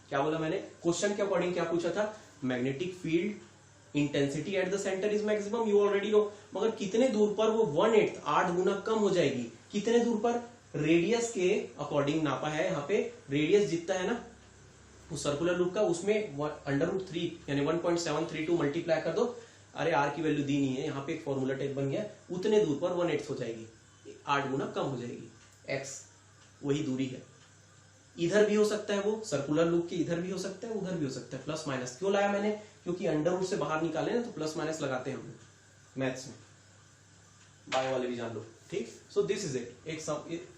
क्या बोला मैंने, क्वेश्चन के अकॉर्डिंग क्या पूछा था, magnetic field intensity at the centre is maximum, you already know, मगर कितने दूर पर वो 1/8 8 गुना कम हो जाएगी, कितने दूर पर, रेडियस के अकॉर्डिंग नापा है यहाँ पे, रेडियस जितना है ना उस सर्कुलर लूप का, उसमें अंडर रूट 3 यानी 1.732 मल्टीप्लाई कर दो, अरे आर की वैल्यू दी नहीं है यहाँ पे, एक फॉर्मूला टाइप बन गया, उतने दूर पर 1/8 हो जाएगी, 8 गुना कम हो जाएगी, एक्स वही दूरी है, इधर भी हो सकता है वो सर्कुलर लूप के, इधर भी हो सकता है उधर भी हो सकता है, प्लस माइनस क्यों लाया मैंने, क्योंकि अंडर रूट से बाहर निकाले ना तो प्लस माइनस लगाते हैं हम मैथ्स में, बायो वाले भी जान लो। ठीक, सो दिस इज इट, एक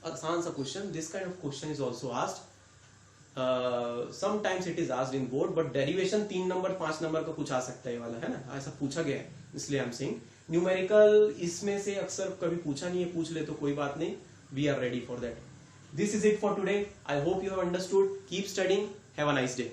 आसान सा question, this kind of question is also asked, sometimes it is asked in board, but derivation 3 number 5 number का कुछ आ सकता है, ये वाला है ना, ऐसा पूछा गया है, इसलिए आई एम सेइंग न्यूमेरिकल इसमें से अक्सर कभी पूछा नहीं है, पूछ ले तो कोई बात नहीं, we are ready for that. This is it for today. I hope you have understood. Keep studying. Have a nice day.